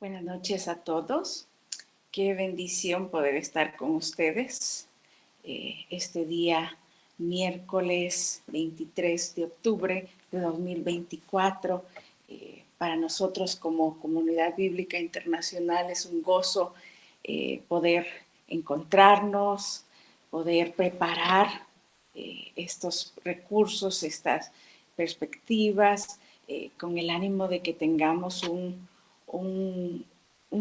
Buenas noches a todos. Qué bendición poder estar con ustedes este día miércoles 23 de octubre de 2024. Para nosotros como Comunidad Bíblica Internacional es un gozo poder encontrarnos, poder preparar estos recursos, estas perspectivas, con el ánimo de que tengamos un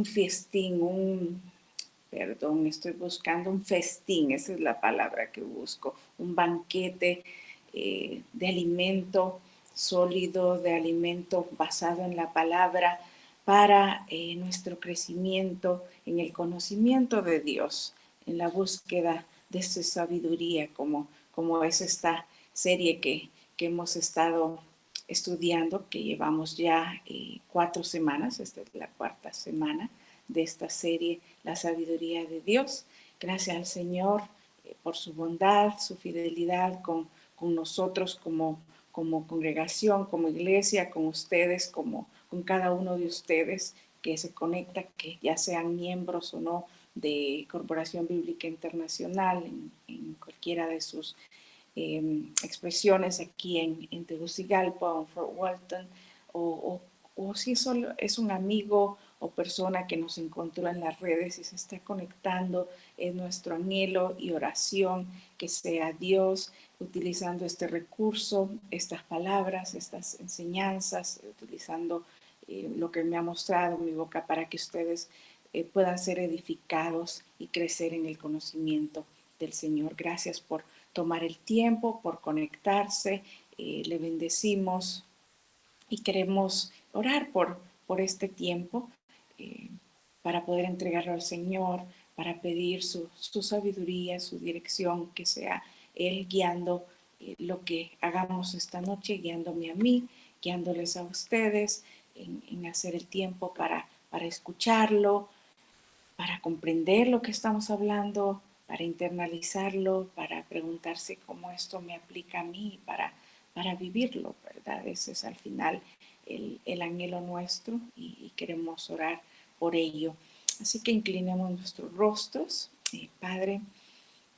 festín, estoy buscando un festín, esa es la palabra que busco, un banquete de alimento sólido, de alimento basado en la palabra para nuestro crecimiento en el conocimiento de Dios, en la búsqueda de su sabiduría, como es esta serie que hemos estado estudiando, que llevamos ya 4 semanas, esta es la 4ª semana de esta serie, La sabiduría de Dios. Gracias al Señor por su bondad, su fidelidad con nosotros como congregación, como iglesia, con ustedes, con cada uno de ustedes que se conecta, que ya sean miembros o no de Corporación Bíblica Internacional, en cualquiera de sus expresiones aquí en Tegucigalpa o en Fort Walton, o si solo es un amigo o persona que nos encontró en las redes y se está conectando, es nuestro anhelo y oración que sea Dios utilizando este recurso, estas palabras, estas enseñanzas, utilizando lo que me ha mostrado mi boca para que ustedes puedan ser edificados y crecer en el conocimiento del Señor. Gracias por tomar el tiempo, por conectarse. Le bendecimos y queremos orar por este tiempo para poder entregarlo al Señor, para pedir su sabiduría, su dirección, que sea Él guiando lo que hagamos esta noche, guiándome a mí, guiándoles a ustedes en hacer el tiempo para escucharlo, para comprender lo que estamos hablando, para internalizarlo, para preguntarse cómo esto me aplica a mí, para vivirlo, ¿verdad? Ese es al final el anhelo nuestro y queremos orar por ello. Así que inclinemos nuestros rostros. Padre,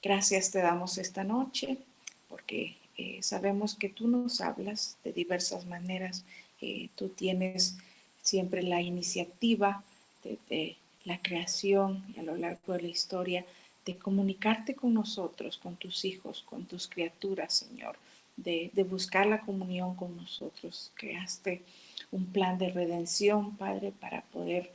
gracias te damos esta noche porque sabemos que tú nos hablas de diversas maneras. Tú tienes siempre la iniciativa de la creación y a lo largo de la historia de comunicarte con nosotros, con tus hijos, con tus criaturas, Señor, de buscar la comunión con nosotros. Creaste un plan de redención, Padre, para poder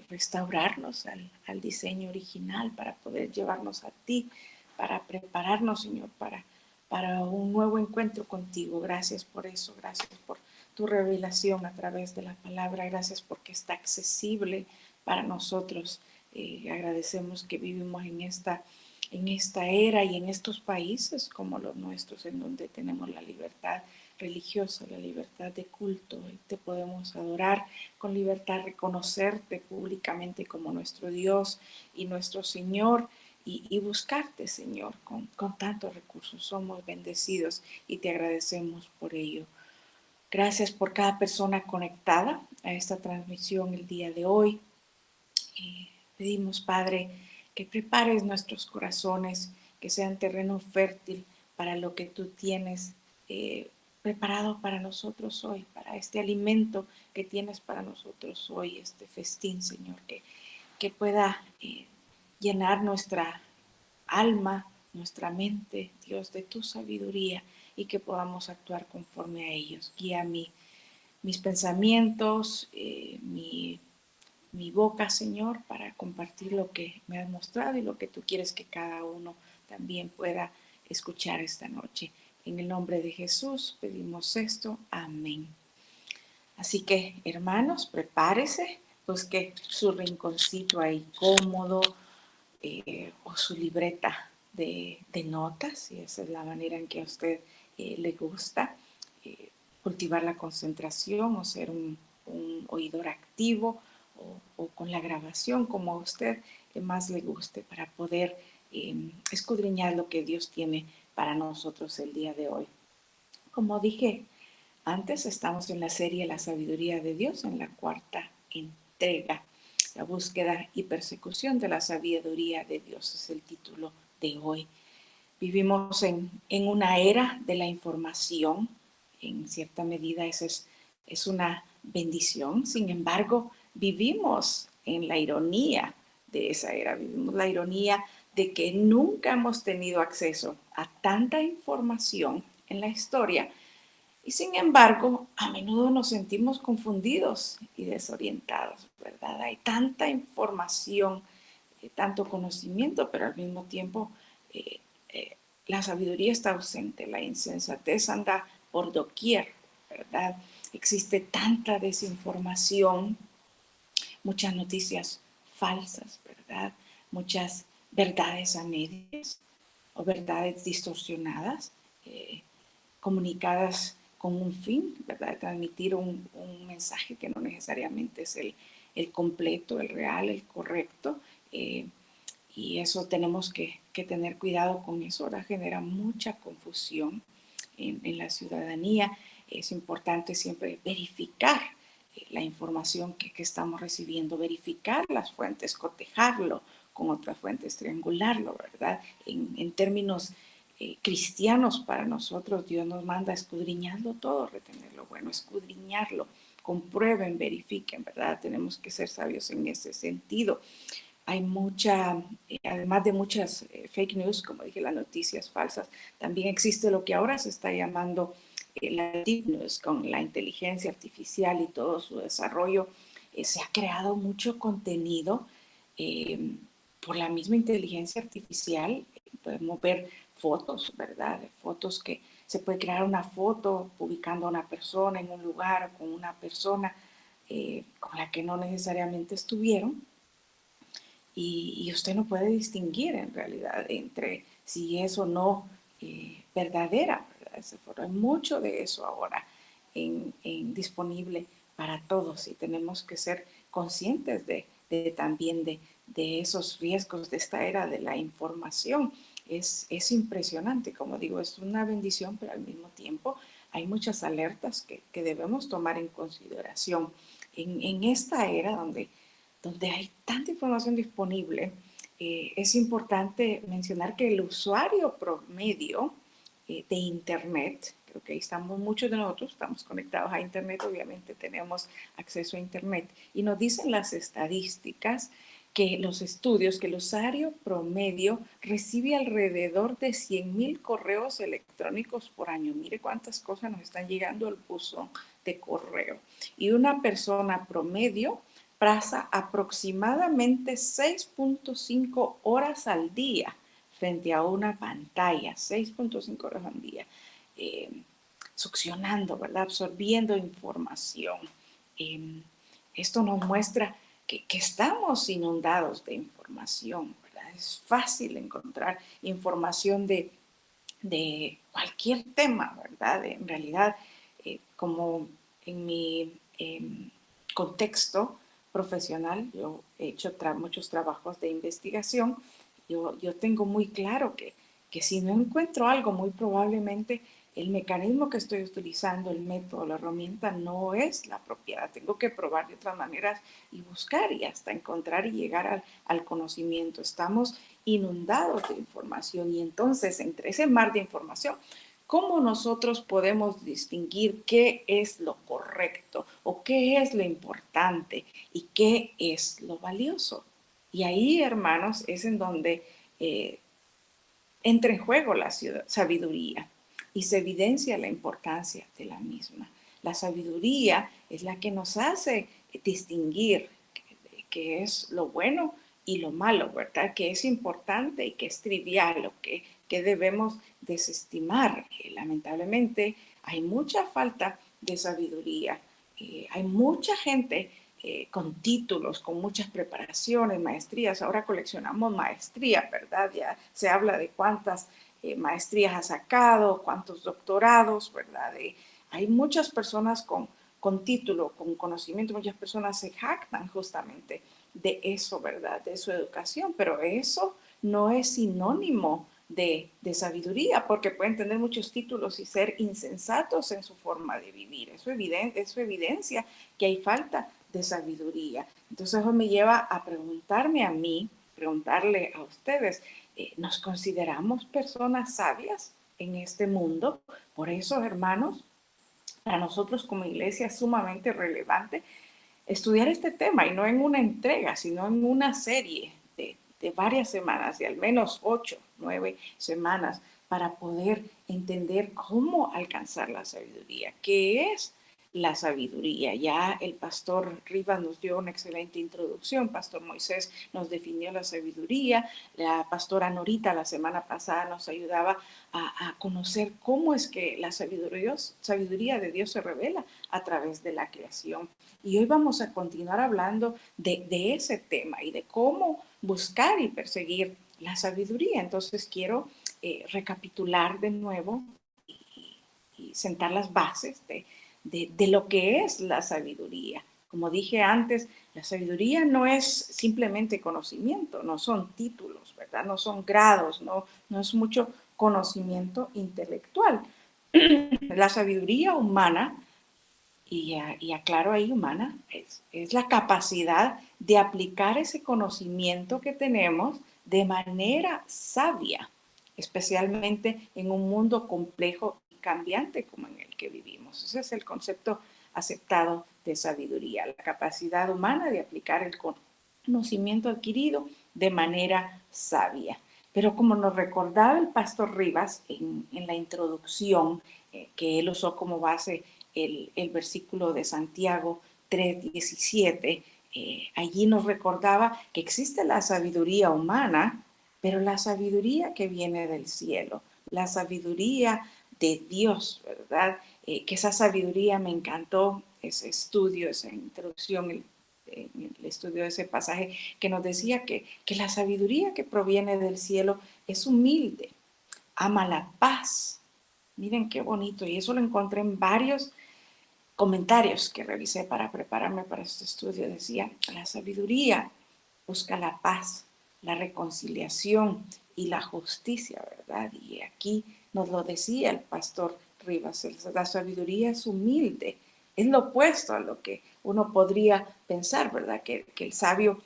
restaurarnos al diseño original, para poder llevarnos a ti, para prepararnos, Señor, para un nuevo encuentro contigo. Gracias por eso, gracias por tu revelación a través de la palabra, gracias porque está accesible para nosotros. Agradecemos que vivimos en esta era y en estos países como los nuestros, en donde tenemos la libertad religiosa, la libertad de culto, y te podemos adorar con libertad, reconocerte públicamente como nuestro Dios y nuestro Señor, y buscarte, Señor, con tantos recursos. Somos bendecidos y te agradecemos por ello. Gracias por cada persona conectada a esta transmisión el día de hoy. Pedimos, Padre, que prepares nuestros corazones, que sean terreno fértil para lo que tú tienes preparado para nosotros hoy, para este alimento que tienes para nosotros hoy, este festín, Señor, que pueda llenar nuestra alma, nuestra mente, Dios, de tu sabiduría y que podamos actuar conforme a ellos. Guía mis pensamientos, mi boca, Señor, para compartir lo que me has mostrado y lo que tú quieres que cada uno también pueda escuchar esta noche. En el nombre de Jesús pedimos esto. Amén. Así que, hermanos, prepárese, busque su rinconcito ahí cómodo, o su libreta de notas, y esa es la manera en que a usted le gusta cultivar la concentración o ser un oidor activo, o con la grabación, como a usted más le guste, para poder escudriñar lo que Dios tiene para nosotros el día de hoy. Como dije antes, estamos en la serie La sabiduría de Dios, en la 4ª entrega. la búsqueda y persecución de la sabiduría de Dios es el título de hoy. Vivimos en una era de la información, en cierta medida eso es una bendición. Sin embargo, vivimos en la ironía de esa era, vivimos la ironía de que nunca hemos tenido acceso a tanta información en la historia y sin embargo, a menudo nos sentimos confundidos y desorientados, ¿verdad? Hay tanta información, tanto conocimiento, pero al mismo tiempo eh, eh, la sabiduría está ausente, la insensatez anda por doquier, ¿verdad? Existe tanta desinformación, muchas noticias falsas, ¿verdad? Muchas verdades a medias o verdades distorsionadas, eh, comunicadas con un fin, ¿verdad? De transmitir un mensaje que no necesariamente es el completo, el real, el correcto. Y eso tenemos que tener cuidado con eso. Ahora genera mucha confusión en la ciudadanía. Es importante siempre verificar la información que estamos recibiendo, verificar las fuentes, cotejarlo con otras fuentes, triangularlo, ¿verdad? En términos cristianos para nosotros, Dios nos manda escudriñarlo todo, retener lo bueno, escudriñarlo, comprueben, verifiquen, ¿verdad? Tenemos que ser sabios en ese sentido. Hay mucha, además de muchas fake news, como dije, las noticias falsas, también existe lo que ahora se está llamando la deep news, con la inteligencia artificial y todo su desarrollo. Se ha creado mucho contenido eh, por la misma inteligencia artificial. Podemos ver fotos, ¿verdad? Fotos que se puede crear una foto publicando a una persona en un lugar con una persona con la que no necesariamente estuvieron y usted no puede distinguir en realidad entre si es o no verdadera, ¿verdad? Hay mucho de eso ahora disponible para todos y tenemos que ser conscientes también de esos riesgos de esta era de la información. Es impresionante, como digo, es una bendición, pero al mismo tiempo hay muchas alertas que debemos tomar en consideración. En esta era donde hay tanta información disponible, es importante mencionar que el usuario promedio de Internet, creo que ahí estamos muchos de nosotros, estamos conectados a Internet, obviamente tenemos acceso a Internet, y nos dicen las estadísticas que los estudios, que el usuario promedio recibe alrededor de 100,000 correos electrónicos por año. Mire cuántas cosas nos están llegando al buzón de correo. Y una persona promedio pasa aproximadamente 6.5 horas al día frente a una pantalla, 6.5 horas al día, eh, succionando, ¿verdad? Absorbiendo información. Eh, Esto nos muestra que estamos inundados de información, ¿verdad? Es fácil encontrar información de cualquier tema, ¿verdad? En realidad, como en mi contexto profesional, yo he hecho muchos trabajos de investigación, yo tengo muy claro que si no encuentro algo, muy probablemente el mecanismo que estoy utilizando, el método, la herramienta, no es la apropiada. Tengo que probar de otras maneras y buscar y hasta encontrar y llegar al conocimiento. Estamos inundados de información y entonces entre ese mar de información, ¿cómo nosotros podemos distinguir qué es lo correcto o qué es lo importante y qué es lo valioso? Y ahí, hermanos, es en donde entra en juego la sabiduría y se evidencia la importancia de la misma. La sabiduría es la que nos hace distinguir qué es lo bueno y lo malo, ¿verdad? Que es importante y que es trivial o que debemos desestimar. Lamentablemente hay mucha falta de sabiduría. Hay mucha gente con títulos, con muchas preparaciones, maestrías. Ahora coleccionamos maestría, ¿verdad? Ya se habla de cuántas maestrías ha sacado, cuántos doctorados, ¿verdad? Hay muchas personas con título, con conocimiento, muchas personas se jactan justamente de eso, ¿verdad? De su educación, pero eso no es sinónimo de sabiduría, porque pueden tener muchos títulos y ser insensatos en su forma de vivir. Eso evidencia que hay falta de sabiduría. Entonces eso me lleva a preguntarme a mí, preguntarle a ustedes, ¿nos consideramos personas sabias en este mundo? Por eso, hermanos, para nosotros como iglesia es sumamente relevante estudiar este tema, y no en una entrega, sino en una serie de varias semanas, de al menos 8, 9 semanas, para poder entender cómo alcanzar la sabiduría. ¿Qué es la sabiduría? Ya el pastor Rivas nos dio una excelente introducción, pastor Moisés nos definió la sabiduría, la pastora Norita la semana pasada nos ayudaba a conocer cómo es que la sabiduría de Dios se revela a través de la creación. Y hoy vamos a continuar hablando de ese tema y de cómo buscar y perseguir la sabiduría. Entonces quiero recapitular de nuevo y sentar las bases de lo que es la sabiduría. Como dije antes, la sabiduría no es simplemente conocimiento, no son títulos, ¿verdad? No son grados, no es mucho conocimiento intelectual. La sabiduría humana, y aclaro ahí humana, es la capacidad de aplicar ese conocimiento que tenemos de manera sabia, especialmente en un mundo complejo y cambiante como en el que vivimos. Ese es el concepto aceptado de sabiduría, la capacidad humana de aplicar el conocimiento adquirido de manera sabia. Pero como nos recordaba el pastor Rivas en la introducción, que él usó como base el versículo de Santiago 3:17, allí nos recordaba que existe la sabiduría humana, pero la sabiduría que viene del cielo, la sabiduría de Dios, ¿verdad? Que esa sabiduría me encantó, ese estudio, esa introducción, el estudio de ese pasaje que nos decía que la sabiduría que proviene del cielo es humilde, ama la paz. Miren qué bonito, y eso lo encontré en varios comentarios que revisé para prepararme para este estudio. Decía, la sabiduría busca la paz, la reconciliación y la justicia, ¿verdad? Y aquí nos lo decía el pastor Rivas, la sabiduría es humilde, es lo opuesto a lo que uno podría pensar, ¿verdad? Que el sabio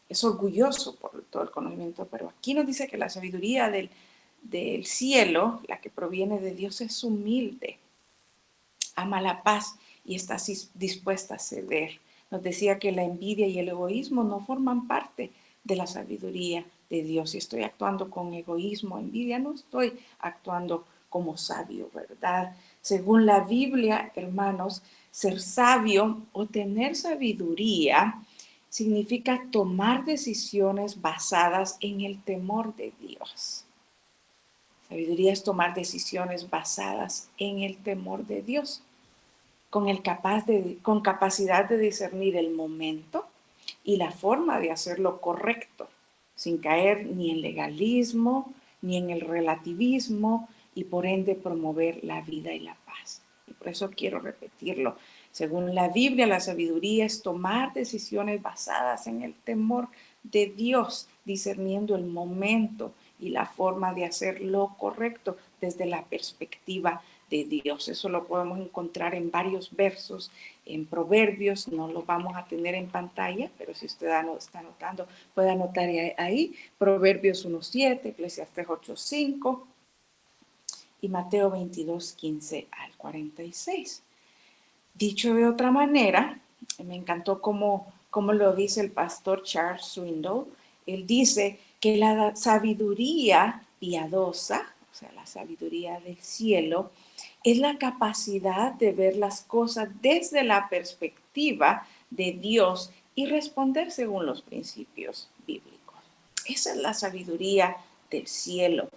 es orgulloso por todo el conocimiento, pero aquí nos dice que la sabiduría del cielo, la que proviene de Dios, es humilde, ama la paz y está dispuesta a ceder. Nos decía que la envidia y el egoísmo no forman parte de la sabiduría de Dios. Si estoy actuando con egoísmo o envidia, no estoy actuando como sabio, ¿verdad? Según la Biblia, hermanos, ser sabio o tener sabiduría significa tomar decisiones basadas en el temor de Dios. Sabiduría es tomar decisiones basadas en el temor de Dios, con capacidad de discernir el momento y la forma de hacer lo correcto, sin caer ni en legalismo, ni en el relativismo, y por ende promover la vida y la paz. Y por eso quiero repetirlo. Según la Biblia, la sabiduría es tomar decisiones basadas en el temor de Dios, discerniendo el momento y la forma de hacer lo correcto desde la perspectiva de Dios. Eso lo podemos encontrar en varios versos, en Proverbios, no lo vamos a tener en pantalla, pero si usted está anotando, puede anotar ahí, Proverbios 1:7, Eclesiastés 8:5 y Mateo 22:15 al 46. Dicho de otra manera, me encantó cómo lo dice el pastor Charles Swindoll. Él dice que la sabiduría piadosa, o sea, la sabiduría del cielo, es la capacidad de ver las cosas desde la perspectiva de Dios y responder según los principios bíblicos. Esa es la sabiduría del cielo.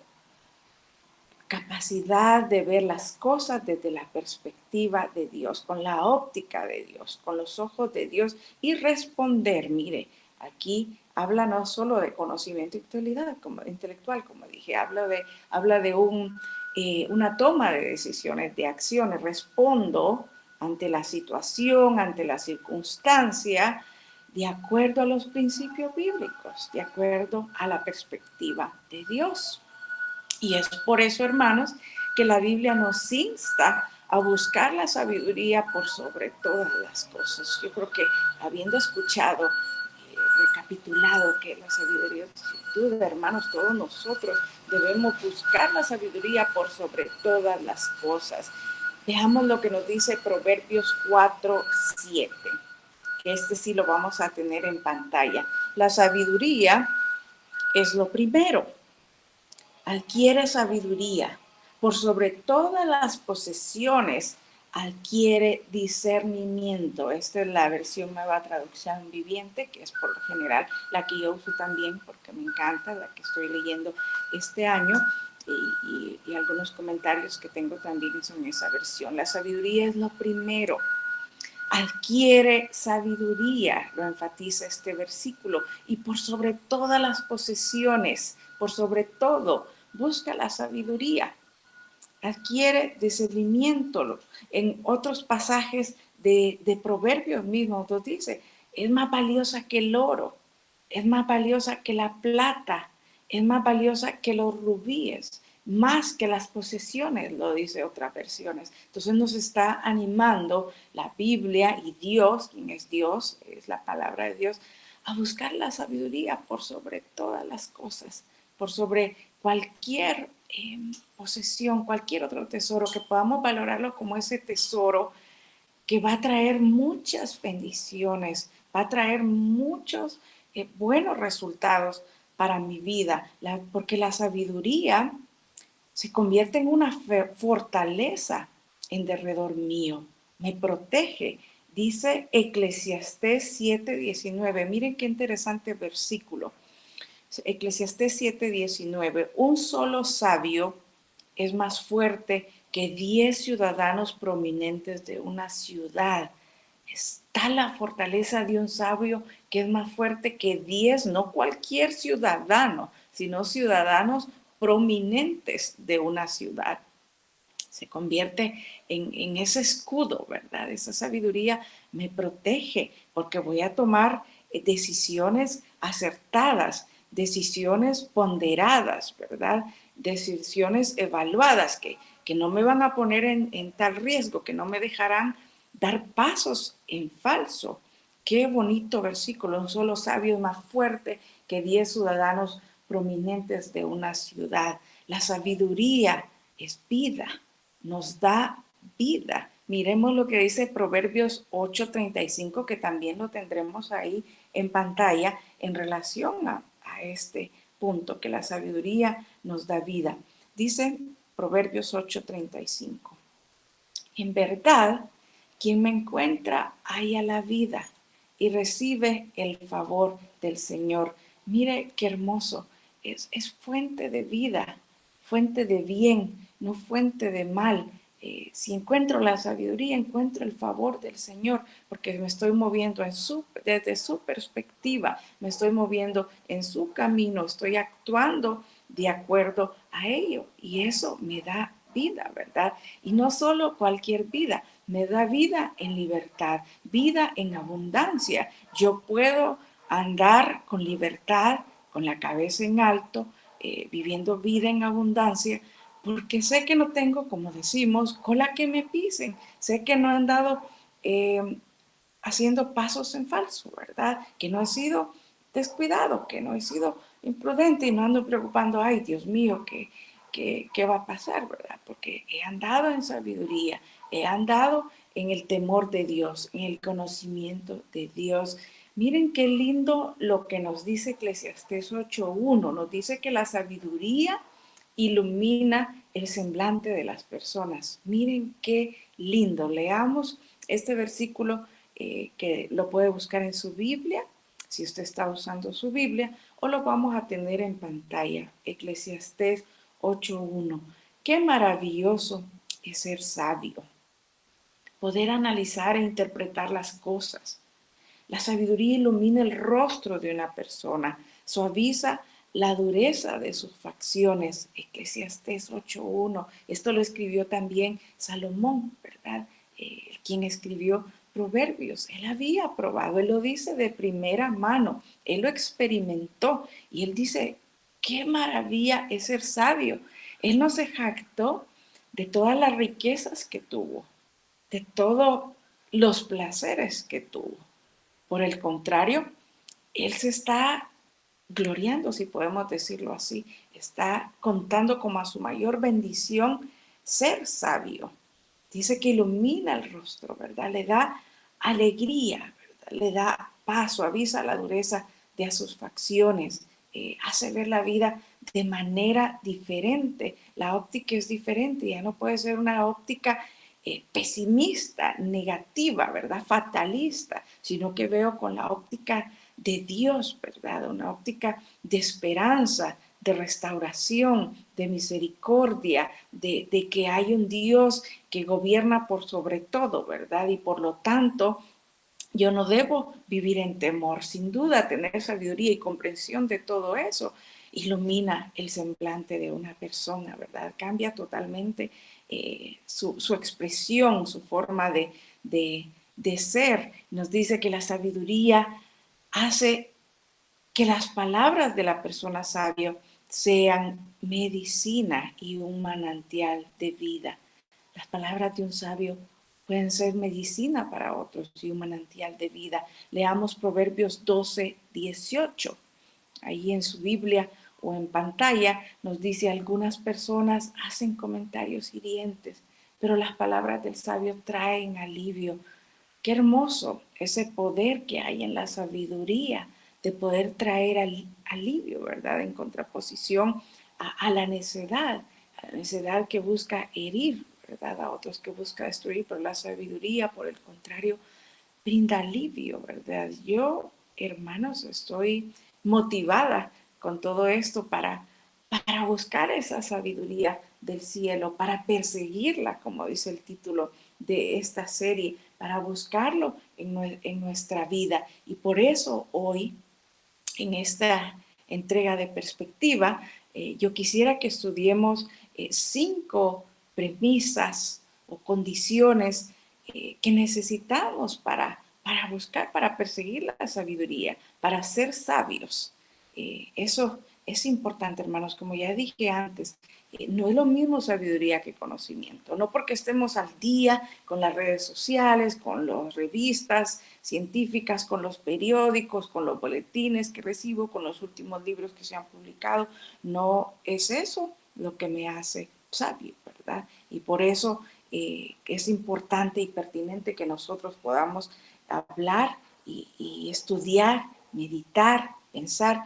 Capacidad de ver las cosas desde la perspectiva de Dios, con la óptica de Dios, con los ojos de Dios y responder. Mire, aquí habla no solo de conocimiento intelectual, como dije, habla de una toma de decisiones, de acciones. Respondo ante la situación, ante la circunstancia, de acuerdo a los principios bíblicos, de acuerdo a la perspectiva de Dios. Y es por eso, hermanos, que la Biblia nos insta a buscar la sabiduría por sobre todas las cosas. Yo creo que habiendo escuchado, recapitulado que la sabiduría es virtud, hermanos, todos nosotros debemos buscar la sabiduría por sobre todas las cosas. Veamos lo que nos dice Proverbios 4:7, que este sí lo vamos a tener en pantalla. La sabiduría es lo primero. Adquiere sabiduría. Por sobre todas las posesiones, adquiere discernimiento. Esta es la versión Nueva Traducción Viviente, que es por lo general la que yo uso también porque me encanta, la que estoy leyendo este año. Y algunos comentarios que tengo también son esa versión. La sabiduría es lo primero. Adquiere sabiduría, lo enfatiza este versículo, y por sobre todas las posesiones, por sobre todo, busca la sabiduría. Adquiere discernimiento. En otros pasajes de Proverbios mismos nos dice, es más valiosa que el oro, es más valiosa que la plata, es más valiosa que los rubíes, más que las posesiones, lo dice otras versiones. Entonces nos está animando la Biblia y Dios, quien es Dios, es la palabra de Dios, a buscar la sabiduría por sobre todas las cosas, por sobre cualquier posesión, cualquier otro tesoro, que podamos valorarlo como ese tesoro que va a traer muchas bendiciones, va a traer muchos buenos resultados para mi vida, porque la sabiduría se convierte en una fortaleza en derredor mío, me protege. Dice Eclesiastés 7:19. Miren qué interesante versículo. Eclesiastés 7:19. Un solo sabio es más fuerte que 10 ciudadanos prominentes de una ciudad. Está la fortaleza de un sabio que es más fuerte que 10, no cualquier ciudadano, sino ciudadanos prominentes de una ciudad. Se convierte en ese escudo, ¿verdad? Esa sabiduría me protege porque voy a tomar decisiones acertadas, decisiones ponderadas, ¿verdad? Decisiones evaluadas que no me van a poner en tal riesgo, que no me dejarán dar pasos en falso. Qué bonito versículo. Un solo sabio es más fuerte que 10 ciudadanos prominentes de una ciudad. La sabiduría es vida, nos da vida. Miremos lo que dice Proverbios 8:35, que también lo tendremos ahí en pantalla en relación a este punto, que la sabiduría nos da vida. Dice Proverbios 8:35. En verdad, quien me encuentra halla la vida y recibe el favor del Señor. Mire qué hermoso. Es fuente de vida, fuente de bien, no fuente de mal. Si encuentro la sabiduría, encuentro el favor del Señor, porque me estoy moviendo desde su perspectiva, me estoy moviendo en su camino, estoy actuando de acuerdo a ello, y eso me da vida, ¿verdad? Y no solo cualquier vida, me da vida en libertad, vida en abundancia. Yo puedo andar con libertad, con la cabeza en alto, viviendo vida en abundancia, porque sé que no tengo, como decimos, cola que me pisen, sé que no he andado haciendo pasos en falso, ¿verdad? Que no he sido descuidado, que no he sido imprudente y no ando preocupando, ay, Dios mío, ¿qué va a pasar, verdad? Porque he andado en sabiduría, he andado en el temor de Dios, en el conocimiento de Dios. Miren qué lindo lo que nos dice Eclesiastés 8:1. Nos dice que la sabiduría ilumina el semblante de las personas. Miren qué lindo. Leamos este versículo que lo puede buscar en su Biblia, si usted está usando su Biblia, o lo vamos a tener en pantalla. Eclesiastés 8:1. Qué maravilloso es ser sabio, poder analizar e interpretar las cosas. La sabiduría ilumina el rostro de una persona, suaviza la dureza de sus facciones. Eclesiastés 8:1. Esto lo escribió también Salomón, ¿verdad? Quien escribió Proverbios. Él había probado, él lo dice de primera mano, él lo experimentó y él dice, qué maravilla es ser sabio. Él no se jactó de todas las riquezas que tuvo, de todos los placeres que tuvo. Por el contrario, él se está gloriando, si podemos decirlo así, está contando como a su mayor bendición ser sabio. Dice que ilumina el rostro, ¿verdad? Le da alegría, ¿verdad? Le da paz, suaviza la dureza de sus facciones, hace ver la vida de manera diferente. La óptica es diferente, ya no puede ser una óptica pesimista, negativa, ¿verdad? Fatalista, sino que veo con la óptica de Dios, ¿verdad? Una óptica de esperanza, de restauración, de misericordia, de que hay un Dios que gobierna por sobre todo, ¿verdad? Y por lo tanto, yo no debo vivir en temor, sin duda tener sabiduría y comprensión de todo eso. Ilumina el semblante de una persona, ¿verdad? Cambia totalmente su expresión, su forma de ser. Nos dice que la sabiduría hace que las palabras de la persona sabia sean medicina y un manantial de vida. Las palabras de un sabio pueden ser medicina para otros y un manantial de vida. Leamos Proverbios 12:18. Ahí en su Biblia o en pantalla nos dice: algunas personas hacen comentarios hirientes, pero las palabras del sabio traen alivio. Qué hermoso ese poder que hay en la sabiduría de poder traer alivio, ¿verdad? En contraposición a la necedad que busca herir, ¿verdad? A otros que busca destruir, pero la sabiduría, por el contrario, brinda alivio, ¿verdad? Yo, hermanos, estoy motivada con todo esto para buscar esa sabiduría del cielo, para perseguirla, como dice el título de esta serie, para buscarlo en nuestra vida. Y por eso hoy, en esta entrega de perspectiva, yo quisiera que estudiemos 5 premisas o condiciones que necesitamos para buscar, para perseguir la sabiduría, para ser sabios. Eso es importante, hermanos, como ya dije antes, no es lo mismo sabiduría que conocimiento, no porque estemos al día con las redes sociales, con las revistas científicas, con los periódicos, con los boletines que recibo, con los últimos libros que se han publicado, no es eso lo que me hace sabio, ¿verdad? Y por eso es importante y pertinente que nosotros podamos hablar y estudiar, meditar, pensar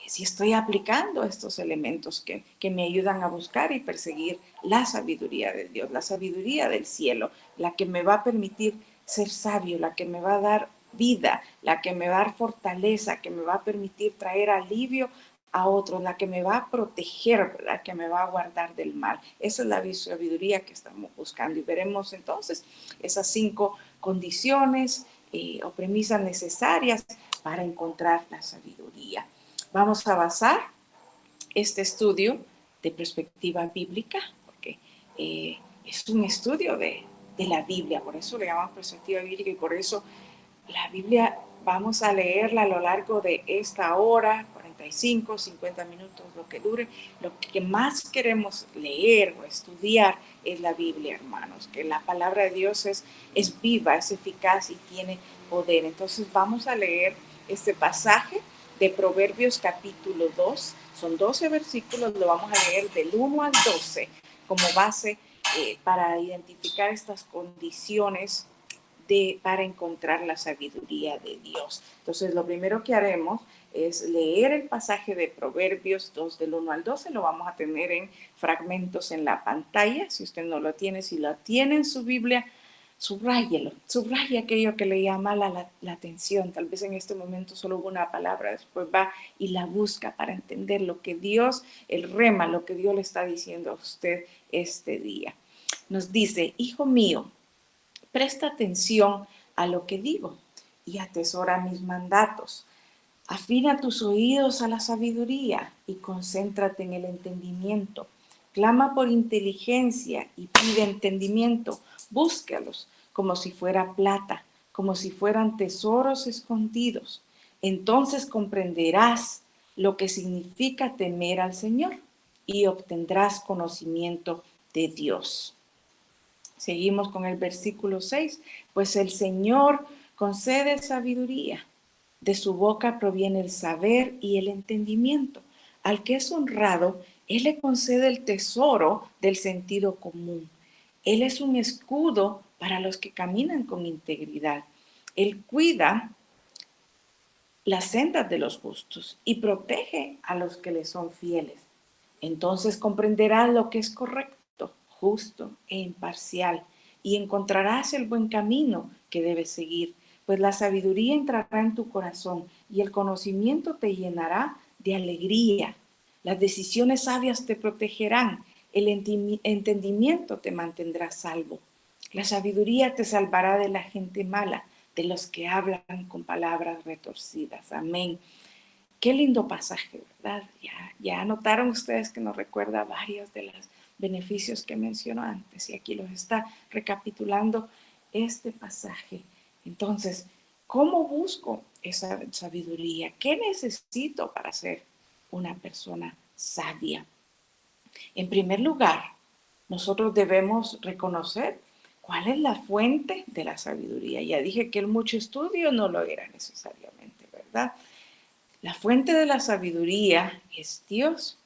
si estoy aplicando estos elementos que me ayudan a buscar y perseguir la sabiduría de Dios, la sabiduría del cielo, la que me va a permitir ser sabio, la que me va a dar vida, la que me va a dar fortaleza, que me va a permitir traer alivio a otros, la que me va a proteger, la que me va a guardar del mal. Esa es la sabiduría que estamos buscando y veremos entonces esas 5 condiciones o premisas necesarias para encontrar la sabiduría. Vamos a basar este estudio de perspectiva bíblica, porque es un estudio de la Biblia, por eso le llamamos perspectiva bíblica y por eso la Biblia vamos a leerla a lo largo de esta hora, 45, 50 minutos, lo que dure. Lo que más queremos leer o estudiar es la Biblia, hermanos, que la palabra de Dios es viva, es eficaz y tiene poder. Entonces vamos a leer este pasaje de Proverbios capítulo 2. Son 12 versículos, lo vamos a leer del 1 al 12 como base para identificar estas condiciones para encontrar la sabiduría de Dios. Entonces, lo primero que haremos es leer el pasaje de Proverbios 2 del 1 al 12. Lo vamos a tener en fragmentos en la pantalla. Si usted no lo tiene, si lo tiene en su Biblia, subráyelo, subraya aquello que le llama la atención. Tal vez en este momento solo hubo una palabra, después va y la busca para entender lo que Dios, el rema, lo que Dios le está diciendo a usted este día. Nos dice: hijo mío, presta atención a lo que digo y atesora mis mandatos. Afina tus oídos a la sabiduría y concéntrate en el entendimiento. Clama por inteligencia y pide entendimiento. Búscalos como si fuera plata, como si fueran tesoros escondidos. Entonces comprenderás lo que significa temer al Señor y obtendrás conocimiento de Dios. Seguimos con el versículo 6. Pues el Señor concede sabiduría. De su boca proviene el saber y el entendimiento. Al que es honrado, Él le concede el tesoro del sentido común. Él es un escudo para los que caminan con integridad. Él cuida las sendas de los justos y protege a los que le son fieles. Entonces comprenderás lo que es correcto, justo e imparcial, y encontrarás el buen camino que debes seguir, pues la sabiduría entrará en tu corazón y el conocimiento te llenará de alegría. Las decisiones sabias te protegerán, el entendimiento te mantendrá salvo. La sabiduría te salvará de la gente mala, de los que hablan con palabras retorcidas. Amén. Qué lindo pasaje, ¿verdad? Ya notaron ustedes que nos recuerda varios de los beneficios que mencionó antes y aquí los está recapitulando este pasaje. Entonces, ¿cómo busco esa sabiduría? ¿Qué necesito para ser una persona sabia? En primer lugar, nosotros debemos reconocer cuál es la fuente de la sabiduría. Ya dije que el mucho estudio no lo era necesariamente, ¿verdad? La fuente de la sabiduría es Dios.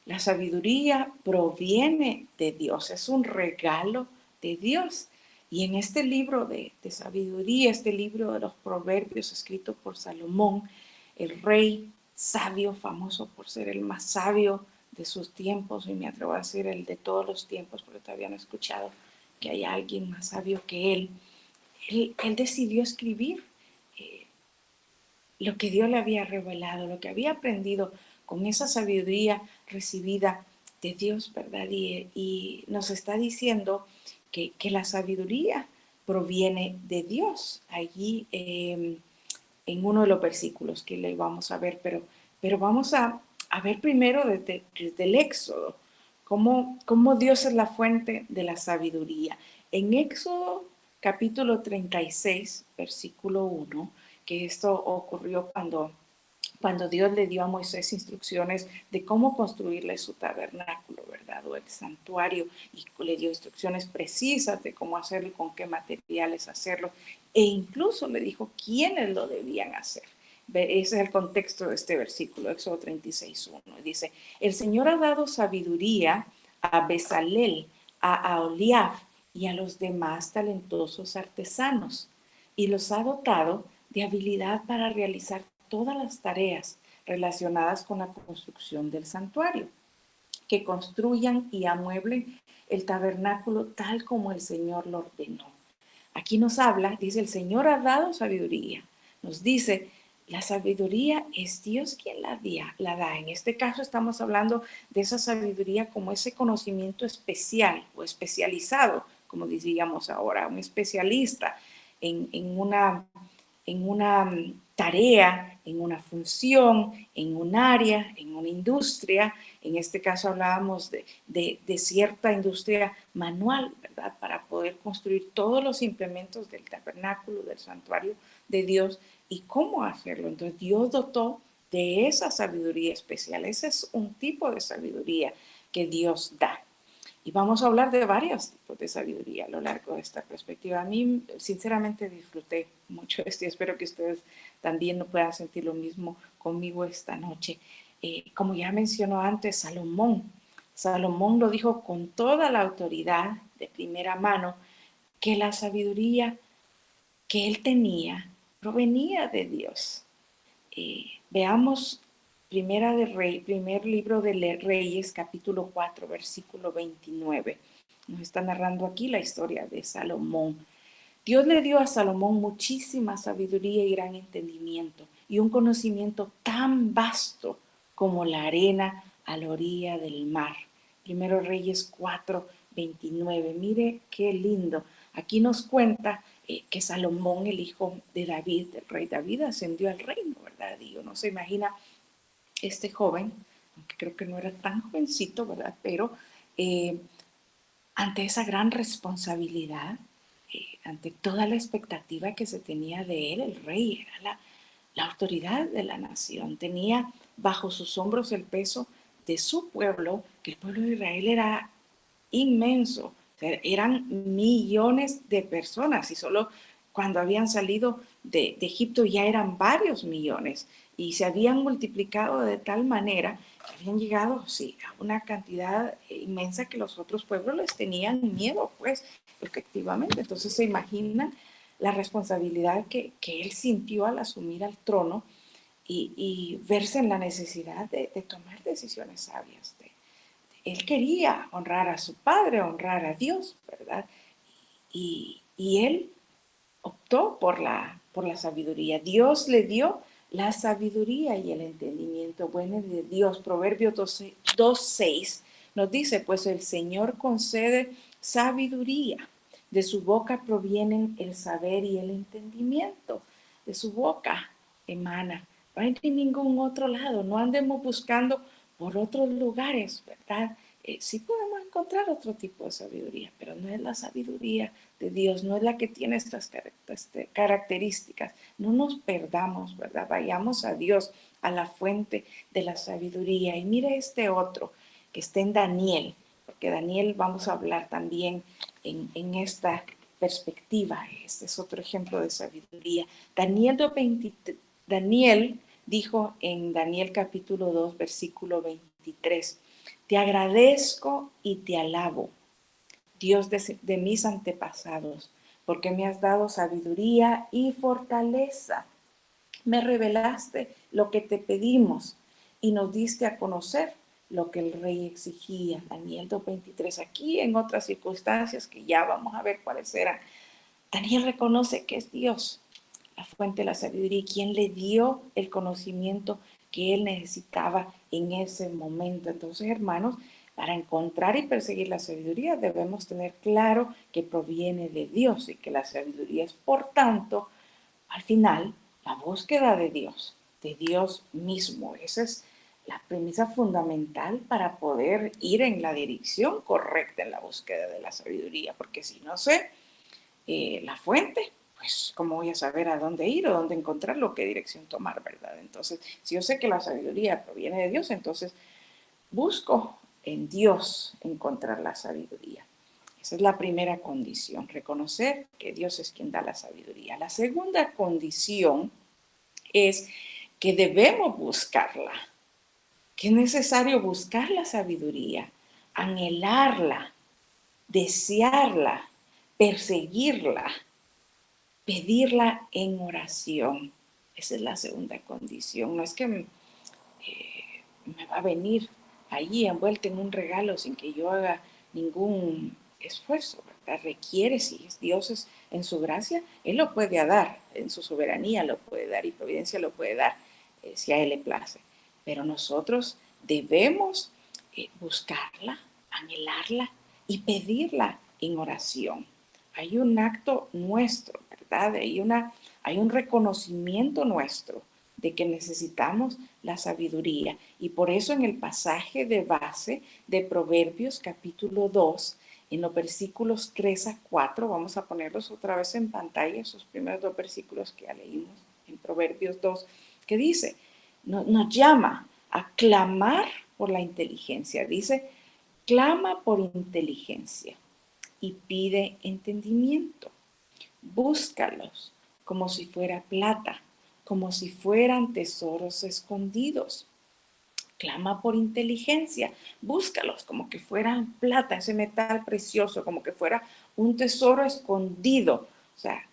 La sabiduría proviene de Dios, es un regalo de Dios. Y en este libro de sabiduría, este libro de los proverbios escrito por Salomón, el rey sabio, famoso por ser el más sabio de sus tiempos, y me atrevo a decir el de todos los tiempos, porque todavía no he escuchado que haya alguien más sabio que él decidió escribir lo que Dios le había revelado, lo que había aprendido con esa sabiduría recibida de Dios, ¿verdad? Y nos está diciendo que la sabiduría proviene de Dios. Allí en uno de los versículos que le vamos a ver, pero vamos a ver primero desde el Éxodo, cómo Dios es la fuente de la sabiduría. En Éxodo capítulo 36, versículo 1, que esto ocurrió cuando Dios le dio a Moisés instrucciones de cómo construirle su tabernáculo, ¿verdad? O el santuario, y le dio instrucciones precisas de cómo hacerlo y con qué materiales hacerlo, e incluso le dijo quiénes lo debían hacer. Ese es el contexto de este versículo, Éxodo 36:1. Dice, el Señor ha dado sabiduría a Bezalel, a Aholiab y a los demás talentosos artesanos, y los ha dotado de habilidad para realizar todas las tareas relacionadas con la construcción del santuario, que construyan y amueblen el tabernáculo tal como el Señor lo ordenó. Aquí nos habla, dice, el Señor ha dado sabiduría. Nos dice, la sabiduría es Dios quien la da. En este caso estamos hablando de esa sabiduría como ese conocimiento especial o especializado, como diríamos ahora, un especialista en una tarea, en una función, en un área, en una industria. En este caso hablábamos de cierta industria manual, ¿verdad? Para poder construir todos los implementos del tabernáculo, del santuario de Dios y cómo hacerlo. Entonces Dios dotó de esa sabiduría especial. Ese es un tipo de sabiduría que Dios da. Y vamos a hablar de varios tipos de sabiduría a lo largo de esta perspectiva. A mí, sinceramente, disfruté mucho esto y espero que ustedes también no puedan sentir lo mismo conmigo esta noche. Como ya mencionó antes, Salomón lo dijo con toda la autoridad de primera mano, que la sabiduría que él tenía provenía de Dios. Veamos primer libro de Reyes, capítulo 4, versículo 29. Nos está narrando aquí la historia de Salomón. Dios le dio a Salomón muchísima sabiduría y gran entendimiento y un conocimiento tan vasto como la arena a la orilla del mar. Primero Reyes 4, 29. Mire qué lindo. Aquí nos cuenta que Salomón, el hijo de David, el rey David, ascendió al reino, ¿verdad? Y uno se imagina este joven, aunque creo que no era tan jovencito, ¿verdad? Pero ante esa gran responsabilidad, ante toda la expectativa que se tenía de él, el rey era la autoridad de la nación, tenía bajo sus hombros el peso de su pueblo, que el pueblo de Israel era inmenso. O sea, eran millones de personas y solo cuando habían salido de Egipto ya eran varios millones y se habían multiplicado de tal manera que habían llegado, sí, a una cantidad inmensa que los otros pueblos les tenían miedo, pues, efectivamente. Entonces se imaginan la responsabilidad que él sintió al asumir al trono y verse en la necesidad de tomar decisiones sabias. Él quería honrar a su padre, honrar a Dios, ¿verdad? Y él optó por la sabiduría. Dios le dio la sabiduría y el entendimiento bueno de Dios. Proverbios 2:6 nos dice, pues el Señor concede sabiduría. De su boca provienen el saber y el entendimiento. De su boca emana. No hay ningún otro lado. No andemos buscando por otros lugares, ¿verdad? Sí podemos encontrar otro tipo de sabiduría, pero no es la sabiduría de Dios, no es la que tiene estas características. No nos perdamos, ¿verdad? Vayamos a Dios, a la fuente de la sabiduría. Y mire este otro que está en Daniel, porque Daniel vamos a hablar también en esta perspectiva. Este es otro ejemplo de sabiduría. Daniel dijo en Daniel capítulo 2, versículo 23, te agradezco y te alabo, Dios de mis antepasados, porque me has dado sabiduría y fortaleza. Me revelaste lo que te pedimos y nos diste a conocer lo que el rey exigía. Daniel 2:23. Aquí en otras circunstancias que ya vamos a ver cuáles eran, Daniel reconoce que es Dios la fuente de la sabiduría y quien le dio el conocimiento que él necesitaba en ese momento. Entonces, hermanos, para encontrar y perseguir la sabiduría debemos tener claro que proviene de Dios y que la sabiduría es, por tanto, al final, la búsqueda de Dios mismo. Esa es la premisa fundamental para poder ir en la dirección correcta en la búsqueda de la sabiduría, porque si no sé la fuente, pues cómo voy a saber a dónde ir o dónde encontrarlo, qué dirección tomar, ¿verdad? Entonces, si yo sé que la sabiduría proviene de Dios, entonces busco en Dios encontrar la sabiduría. Esa es la primera condición, reconocer que Dios es quien da la sabiduría. La segunda condición es que debemos buscarla, que es necesario buscar la sabiduría, anhelarla, desearla, perseguirla, pedirla en oración. Esa es la segunda condición. No es que me va a venir allí envuelta en un regalo sin que yo haga ningún esfuerzo, ¿verdad? Requiere, si Dios es en su gracia, Él lo puede dar, en su soberanía lo puede dar y providencia lo puede dar, si a Él le place. Pero nosotros debemos buscarla, anhelarla y pedirla en oración. Hay un acto nuestro, ¿verdad? Hay un reconocimiento nuestro de que necesitamos la sabiduría. Y por eso en el pasaje de base de Proverbios capítulo 2, en los versículos 3 a 4, vamos a ponerlos otra vez en pantalla, esos primeros dos versículos que ya leímos en Proverbios 2, que dice, nos llama a clamar por la inteligencia. Dice, clama por inteligencia y pide entendimiento. Búscalos como si fuera plata, como si fueran tesoros escondidos. Clama por inteligencia, búscalos como que fueran plata, ese metal precioso, como que fuera un tesoro escondido. O sea,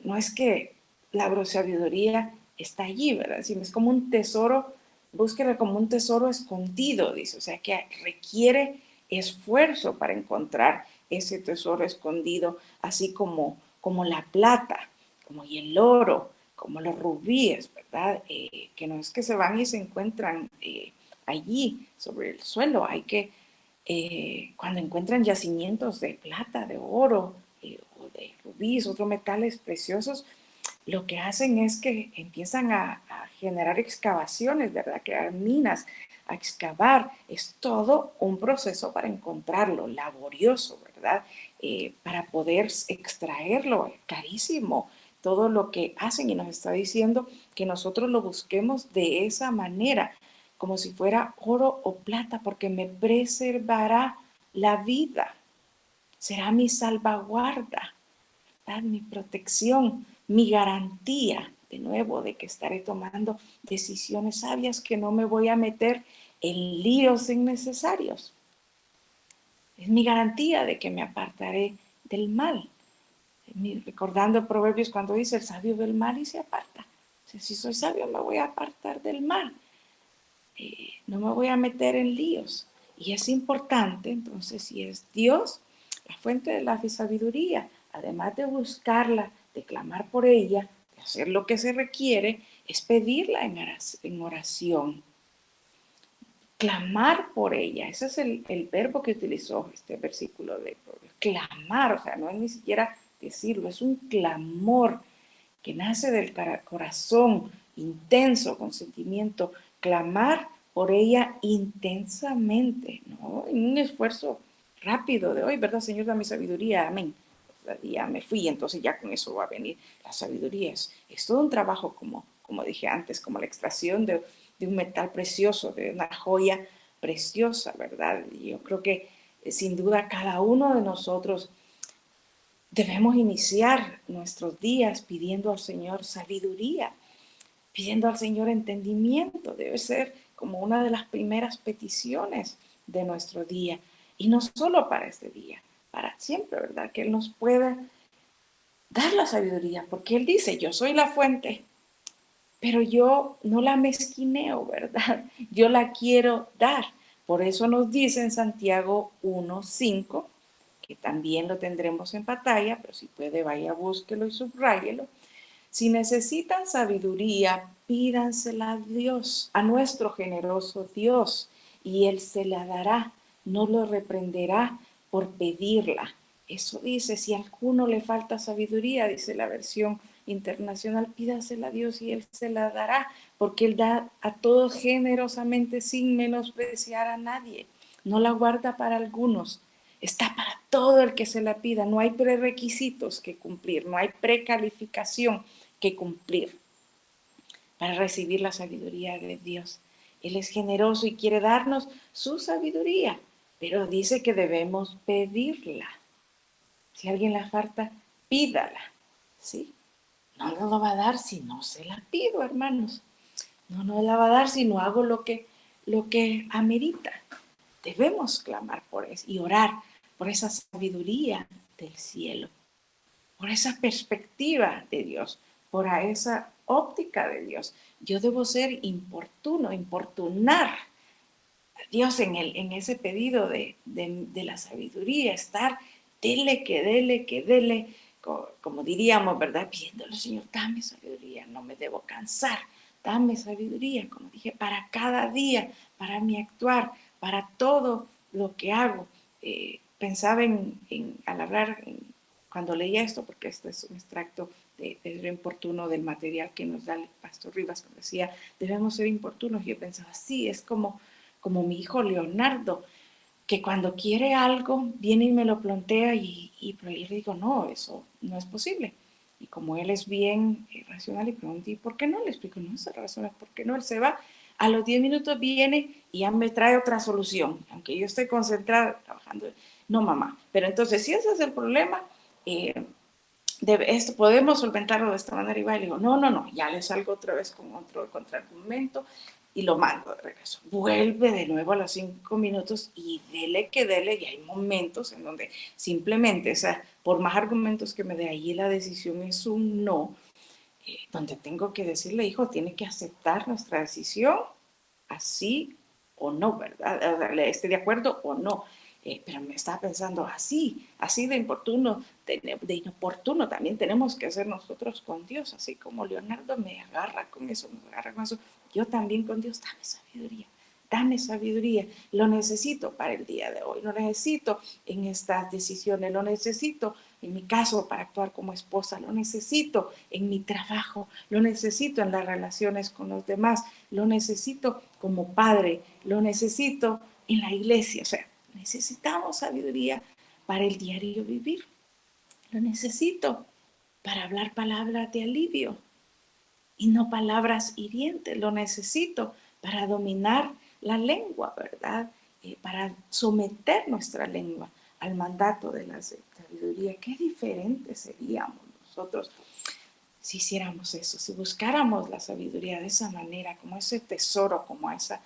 no es que la sabiduría está allí, ¿verdad? Sino es como un tesoro, búsquela como un tesoro escondido, dice. O sea, que requiere esfuerzo para encontrar ese tesoro escondido, así como la plata, como y el oro, como los rubíes, ¿verdad? Que no es que se van y se encuentran allí sobre el suelo, hay que, cuando encuentran yacimientos de plata, de oro, o de rubíes, otros metales preciosos, lo que hacen es que empiezan a generar excavaciones, ¿verdad? Crear minas, a excavar. Es todo un proceso para encontrarlo, laborioso, ¿verdad? Para poder extraerlo, es carísimo todo lo que hacen y nos está diciendo que nosotros lo busquemos de esa manera, como si fuera oro o plata, porque me preservará la vida, será mi salvaguarda, ¿verdad? Mi protección, mi garantía, de nuevo, de que estaré tomando decisiones sabias, que no me voy a meter en líos innecesarios. Es mi garantía de que me apartaré del mal. Recordando Proverbios cuando dice, el sabio del mal y se aparta. O sea, si soy sabio me voy a apartar del mal. No me voy a meter en líos. Y es importante, entonces, si es Dios la fuente de la sabiduría, además de buscarla, de clamar por ella, de hacer lo que se requiere, es pedirla en oración. Clamar por ella, ese es el verbo que utilizó este versículo de Proverbios. Clamar, o sea, no es ni siquiera decirlo, es un clamor que nace del corazón intenso, con sentimiento, clamar por ella intensamente, ¿no? En un esfuerzo rápido de hoy, ¿verdad, Señor? Dame sabiduría, amén. Ya me fui, entonces ya con eso va a venir la sabiduría. Es todo un trabajo, como dije antes, como la extracción de un metal precioso, de una joya preciosa, ¿verdad? Y yo creo que sin duda cada uno de nosotros debemos iniciar nuestros días pidiendo al Señor sabiduría, pidiendo al Señor entendimiento. Debe ser como una de las primeras peticiones de nuestro día. Y no solo para este día, para siempre, ¿verdad? Que Él nos pueda dar la sabiduría, porque Él dice, yo soy la fuente, pero yo no la mezquineo, ¿verdad? Yo la quiero dar. Por eso nos dice en Santiago 1:5, que también lo tendremos en pantalla, pero si puede vaya, búsquelo y subráyelo. Si necesitan sabiduría, pídansela a Dios, a nuestro generoso Dios, y Él se la dará, no lo reprenderá por pedirla. Eso dice, si a alguno le falta sabiduría, dice la versión internacional, pídasela a Dios y Él se la dará, porque Él da a todos generosamente sin menospreciar a nadie. No la guarda para algunos, está para todo el que se la pida. No hay prerequisitos que cumplir, no hay precalificación que cumplir para recibir la sabiduría de Dios. Él es generoso y quiere darnos su sabiduría, pero dice que debemos pedirla. Si a alguien le falta, pídala, ¿sí? No nos lo va a dar si no se la pido, hermanos. No nos la va a dar si no hago lo que amerita. Debemos clamar por eso y orar por esa sabiduría del cielo, por esa perspectiva de Dios, por esa óptica de Dios. Yo debo ser importuno, importunar a Dios en ese pedido de la sabiduría, estar, dele, como diríamos, ¿verdad? Pidiéndole, Señor, dame sabiduría, no me debo cansar, dame sabiduría, como dije, para cada día, para mi actuar, para todo lo que hago. Pensaba al hablar, cuando leía esto, porque este es un extracto de lo importuno del material que nos da el pastor Rivas, cuando decía, debemos ser importunos. Yo pensaba, sí, es como mi hijo Leonardo, que cuando quiere algo viene y me lo plantea y yo le digo, no, eso no es posible. Y como él es bien racional y pregunta, ¿y por qué no? Le explico, no es razón, ¿por qué no? Él se va, a los 10 minutos viene y ya me trae otra solución, aunque yo estoy concentrada trabajando. No, mamá, pero entonces si ese es el problema, esto podemos solventarlo de esta manera. Y va y le digo, no, ya le salgo otra vez con otro contraargumento y lo mando de regreso. Vuelve de nuevo a los 5 minutos y dele que dele. Y hay momentos en donde simplemente, o sea, por más argumentos que me dé, ahí la decisión es un no, donde tengo que decirle, hijo, tiene que aceptar nuestra decisión, así o no, ¿verdad? ¿Esté de acuerdo o no? Pero me estaba pensando, así de inoportuno también tenemos que ser nosotros con Dios, así como Leonardo me agarra con eso, yo también con Dios, dame sabiduría, lo necesito para el día de hoy, lo necesito en estas decisiones, lo necesito en mi caso para actuar como esposa, lo necesito en mi trabajo, lo necesito en las relaciones con los demás, lo necesito como padre, lo necesito en la iglesia. O sea, necesitamos sabiduría para el diario vivir. Lo necesito para hablar palabras de alivio y no palabras hirientes. Lo necesito para dominar la lengua, ¿verdad? para someter nuestra lengua al mandato de la sabiduría. Qué diferentes seríamos nosotros si hiciéramos eso, si buscáramos la sabiduría de esa manera, como ese tesoro, como esa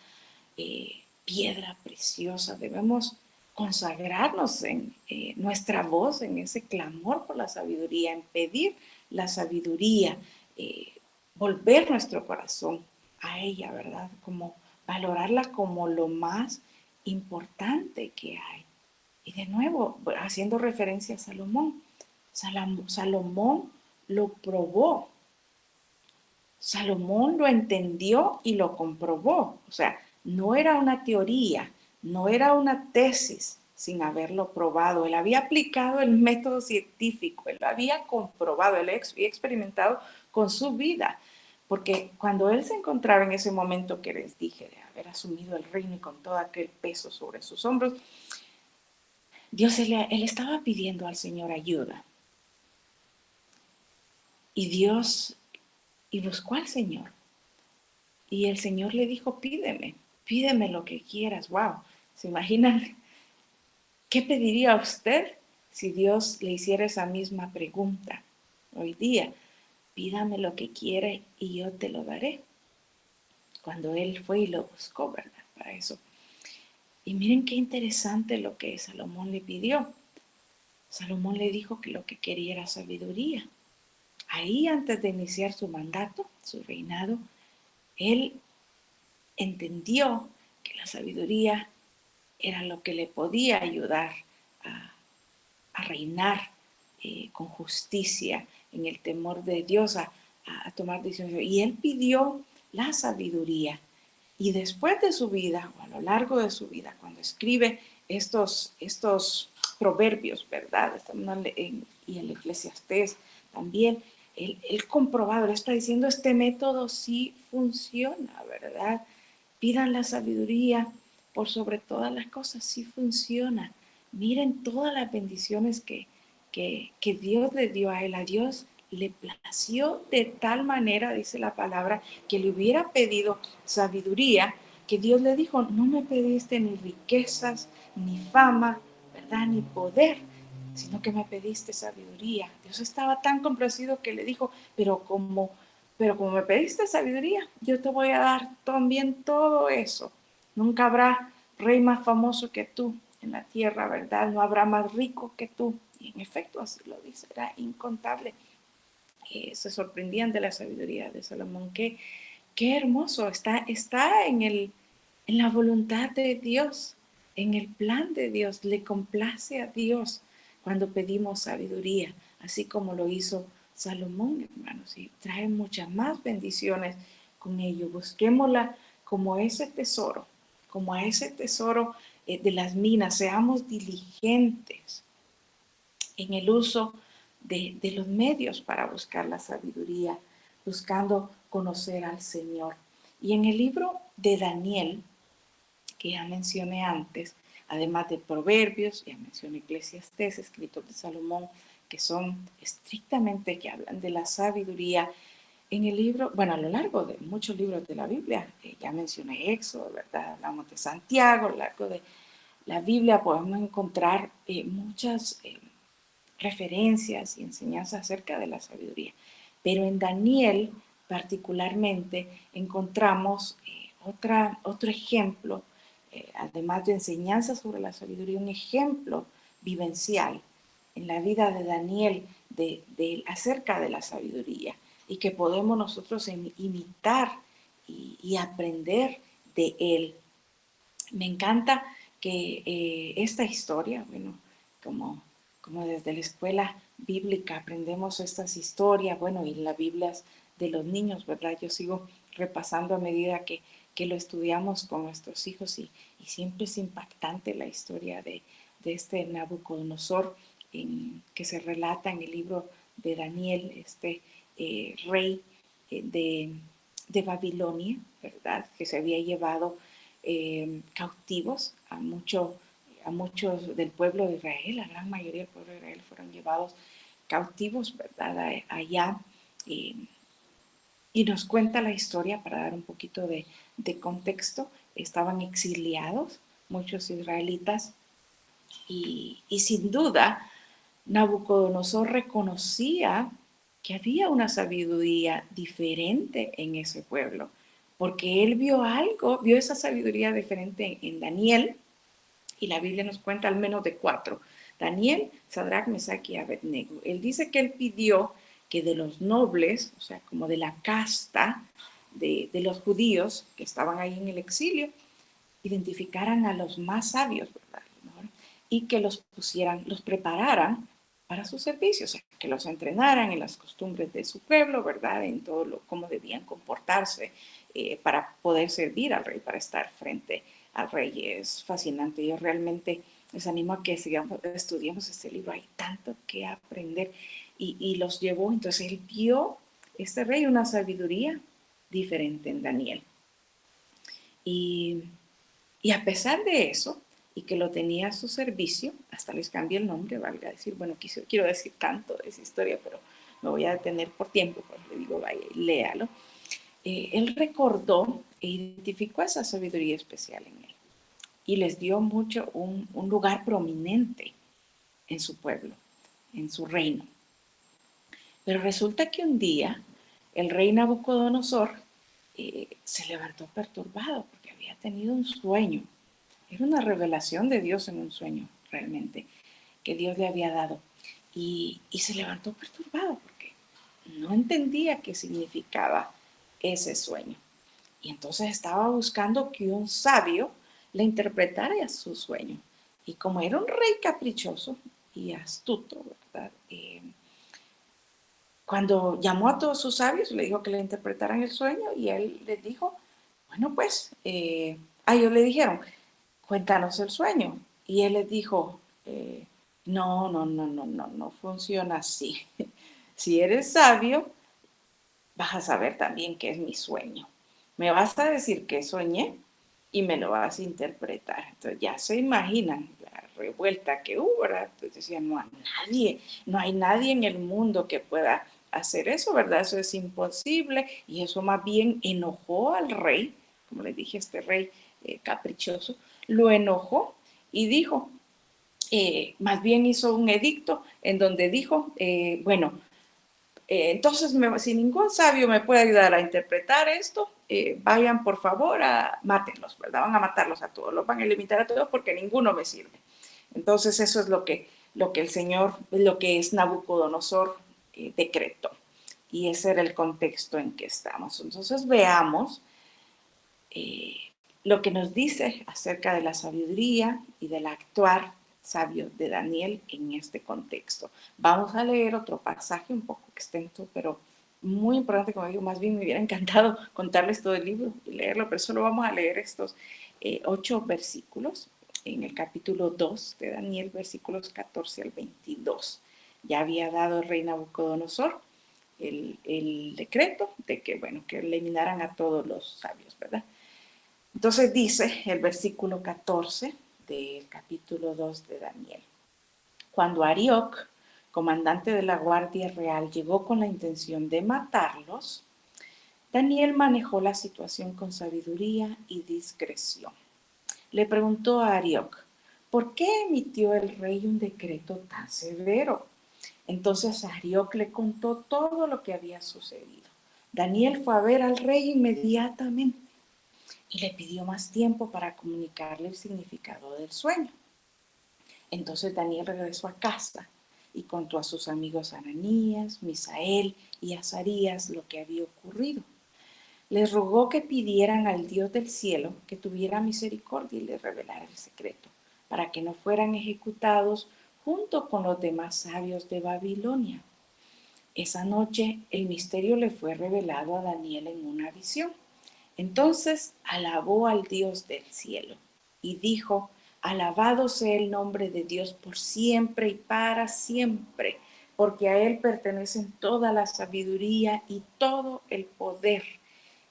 piedra preciosa. Debemos consagrarnos en nuestra voz, en ese clamor por la sabiduría, en pedir la sabiduría, eh, volver nuestro corazón a ella, ¿verdad? Como valorarla como lo más importante que hay. Y de nuevo, haciendo referencia a Salomón, Salomón lo probó, Salomón lo entendió y lo comprobó. O sea, no era una teoría, no era una tesis sin haberlo probado. Él había aplicado el método científico, él lo había comprobado, él había experimentado con su vida. Porque cuando él se encontraba en ese momento que les dije, de haber asumido el reino y con todo aquel peso sobre sus hombros, él estaba pidiendo al Señor ayuda. Y Dios, y buscó al Señor. Y el Señor le dijo, pídeme lo que quieras. Wow, ¿se imaginan qué pediría usted si Dios le hiciera esa misma pregunta hoy día? Pídame lo que quiere y yo te lo daré. Cuando él fue y lo buscó, ¿verdad? Para eso. Y miren qué interesante lo que Salomón le pidió. Salomón le dijo que lo que quería era sabiduría. Ahí, antes de iniciar su mandato, su reinado, él entendió que la sabiduría era lo que le podía ayudar a, a reinar con justicia, en el temor de Dios, a tomar decisiones. Y él pidió la sabiduría. Y después de su vida, o a lo largo de su vida, cuando escribe estos proverbios, ¿verdad? Y el Eclesiastés también, él comprobado, él está diciendo, este método sí funciona, ¿verdad? Pidan la sabiduría por sobre todas las cosas, sí funciona. Miren todas las bendiciones que Dios le dio a él. A Dios le plació de tal manera, dice la palabra, que le hubiera pedido sabiduría, que Dios le dijo, no me pediste ni riquezas, ni fama, ¿verdad? Ni poder, sino que me pediste sabiduría. Dios estaba tan complacido que le dijo, pero como me pediste sabiduría, yo te voy a dar también todo eso. Nunca habrá rey más famoso que tú en la tierra, ¿verdad? No habrá más rico que tú. Y en efecto, así lo dice, era incontable. Se sorprendían de la sabiduría de Salomón. Qué hermoso, está en la voluntad de Dios, en el plan de Dios. Le complace a Dios cuando pedimos sabiduría, así como lo hizo Salomón, hermanos, y trae muchas más bendiciones con ello. Busquémosla como ese tesoro, como a ese tesoro de las minas. Seamos diligentes en el uso de los medios para buscar la sabiduría, buscando conocer al Señor. Y en el libro de Daniel, que ya mencioné antes, además de Proverbios, ya mencioné Eclesiastés, escritos de Salomón, que son estrictamente, que hablan de la sabiduría. En el libro, bueno, a lo largo de muchos libros de la Biblia, ya mencioné Éxodo, ¿verdad? Hablamos de Santiago, a lo largo de la Biblia podemos encontrar muchas referencias y enseñanzas acerca de la sabiduría. Pero en Daniel particularmente encontramos otro ejemplo, además de enseñanzas sobre la sabiduría, un ejemplo vivencial en la vida de Daniel acerca de la sabiduría y que podemos nosotros imitar y aprender de él. Me encanta que esta historia, bueno, como desde la escuela bíblica aprendemos estas historias, bueno, y las Biblias de los niños, ¿verdad? Yo sigo repasando a medida que lo estudiamos con nuestros hijos y siempre es impactante la historia de este Nabucodonosor que se relata en el libro de Daniel, este rey de Babilonia, ¿verdad? Que se había llevado cautivos a muchos del pueblo de Israel, la gran mayoría del pueblo de Israel fueron llevados cautivos, ¿verdad? Allá. Y nos cuenta la historia para dar un poquito de contexto. Estaban exiliados muchos israelitas y sin duda Nabucodonosor reconocía que había una sabiduría diferente en ese pueblo, porque él vio algo, vio esa sabiduría diferente en Daniel, y la Biblia nos cuenta al menos de 4. Daniel, Sadrach, Mesach y Abednego. Él dice que él pidió que de los nobles, o sea, como de la casta de los judíos que estaban ahí en el exilio, identificaran a los más sabios, ¿verdad? Y que los pusieran, los prepararan para su servicio, o sea, que los entrenaran en las costumbres de su pueblo, ¿verdad? En todo lo, cómo debían comportarse para poder servir al rey, para estar frente al rey. Es fascinante. Yo realmente les animo a que sigamos, estudiemos este libro. Hay tanto que aprender. Y los llevó, entonces él vio, este rey, una sabiduría diferente en Daniel. Y y a pesar de eso, y que lo tenía a su servicio, hasta les cambié el nombre, valga decir, bueno, quiero decir tanto de esa historia, pero me voy a detener por tiempo, pues le digo, vaya, léalo. Él recordó e identificó esa sabiduría especial en él y les dio mucho un lugar prominente en su pueblo, en su reino. Pero resulta que un día el rey Nabucodonosor se levantó perturbado porque había tenido un sueño. Era una revelación de Dios en un sueño, realmente, que Dios le había dado. Y se levantó perturbado porque no entendía qué significaba ese sueño. Y entonces estaba buscando que un sabio le interpretara su sueño. Y como era un rey caprichoso y astuto, ¿verdad? Cuando llamó a todos sus sabios, le dijo que le interpretaran el sueño y él les dijo, bueno, pues, ellos le dijeron, cuéntanos el sueño. Y él les dijo, no funciona así. Si eres sabio, vas a saber también qué es mi sueño. Me vas a decir qué soñé y me lo vas a interpretar. Entonces ya se imaginan la revuelta que hubo, ¿verdad? Entonces decían, no hay nadie en el mundo que pueda hacer eso, ¿verdad? Eso es imposible. Y eso más bien enojó al rey, como les dije, este rey caprichoso, lo enojó y dijo, más bien hizo un edicto en donde dijo, bueno, entonces, si ningún sabio me puede ayudar a interpretar esto, vayan por favor a mátenlos, ¿verdad? Van a matarlos a todos, los van a limitar a todos porque ninguno me sirve. Entonces, eso es lo que el Señor, lo que es Nabucodonosor decretó. Y ese era el contexto en que estamos. Entonces, veamos eh, lo que nos dice acerca de la sabiduría y del actuar sabio de Daniel en este contexto. Vamos a leer otro pasaje un poco extenso, pero muy importante, como digo, más bien me hubiera encantado contarles todo el libro y leerlo, pero solo vamos a leer estos 8 versículos en el capítulo 2 de Daniel, versículos 14 al 22. Ya había dado el rey Nabucodonosor el decreto de que, bueno, que eliminaran a todos los sabios, ¿verdad? Entonces dice el versículo 14 del capítulo 2 de Daniel. Cuando Arioc, comandante de la Guardia Real, llegó con la intención de matarlos, Daniel manejó la situación con sabiduría y discreción. Le preguntó a Arioc, ¿por qué emitió el rey un decreto tan severo? Entonces Arioc le contó todo lo que había sucedido. Daniel fue a ver al rey inmediatamente y le pidió más tiempo para comunicarle el significado del sueño. Entonces Daniel regresó a casa y contó a sus amigos Ananías, Misael y Azarías lo que había ocurrido. Les rogó que pidieran al Dios del cielo que tuviera misericordia y les revelara el secreto, para que no fueran ejecutados junto con los demás sabios de Babilonia. Esa noche el misterio le fue revelado a Daniel en una visión. Entonces alabó al Dios del cielo y dijo, alabado sea el nombre de Dios por siempre y para siempre, porque a Él pertenecen toda la sabiduría y todo el poder.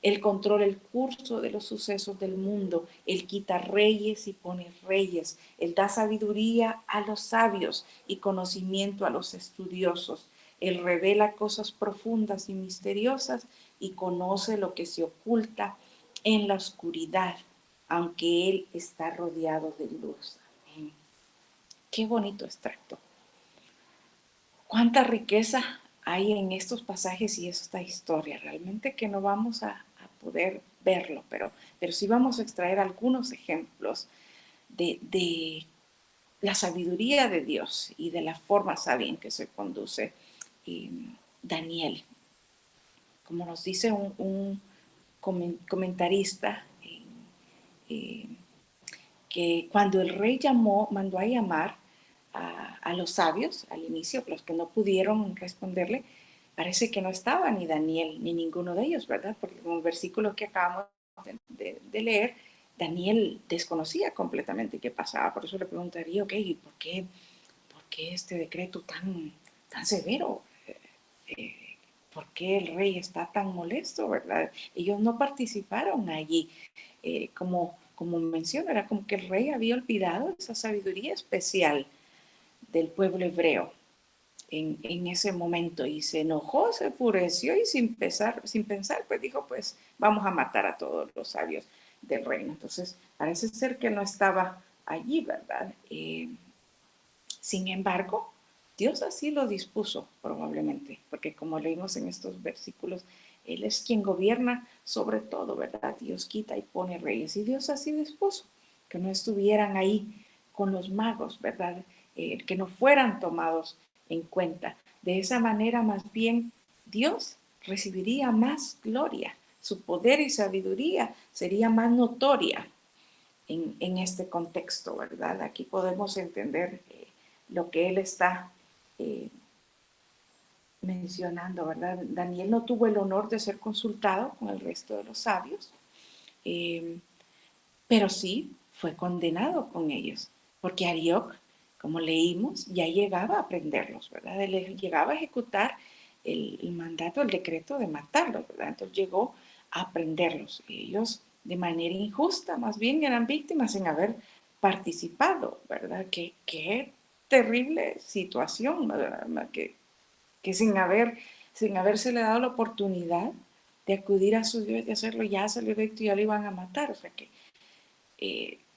Él controla el curso de los sucesos del mundo. Él quita reyes y pone reyes. Él da sabiduría a los sabios y conocimiento a los estudiosos. Él revela cosas profundas y misteriosas y conoce lo que se oculta en la oscuridad. aunque Él está rodeado de luz. Amén. Qué bonito extracto. Cuánta riqueza hay en estos pasajes y esta historia. Realmente que no vamos a poder verlo, pero sí vamos a extraer algunos ejemplos de la sabiduría de Dios y de la forma sabia en que se conduce eh, Daniel. Como nos dice un comentarista, eh, que cuando el rey mandó a llamar a los sabios al inicio, los que no pudieron responderle, parece que no estaba ni Daniel ni ninguno de ellos, ¿verdad? Porque como el versículo que acabamos de leer, Daniel desconocía completamente qué pasaba. Por eso le preguntaría, ok, por qué este decreto tan severo? Eh, ¿Por qué el rey está tan molesto, verdad? Ellos no participaron allí. Como menciono, era como que el rey había olvidado esa sabiduría especial del pueblo hebreo en ese momento y se enojó, se enfureció y sin pensar, pues dijo, pues vamos a matar a todos los sabios del reino. Entonces, parece ser que no estaba allí, ¿verdad? Sin embargo, Dios así lo dispuso probablemente, porque como leímos en estos versículos, Él es quien gobierna sobre todo, ¿verdad? Dios quita y pone reyes y Dios así dispuso, que no estuvieran ahí con los magos, ¿verdad? Que no fueran tomados en cuenta. De esa manera, más bien, Dios recibiría más gloria, su poder y sabiduría sería más notoria en este contexto, ¿verdad? Aquí podemos entender lo que él está eh, mencionando, ¿verdad? Daniel no tuvo el honor de ser consultado con el resto de los sabios, eh, pero sí fue condenado con ellos, porque Arioc, como leímos, ya llegaba a aprenderlos, ¿verdad? Él llegaba a ejecutar el mandato, el decreto de matarlos, ¿verdad? Entonces llegó a aprenderlos. Ellos, de manera injusta, más bien eran víctimas sin haber participado, ¿verdad? Qué terrible situación, ¿verdad? Que sin haberse dado la oportunidad de acudir a su Dios y hacerlo, ya salió directo y ya lo iban a matar. O sea que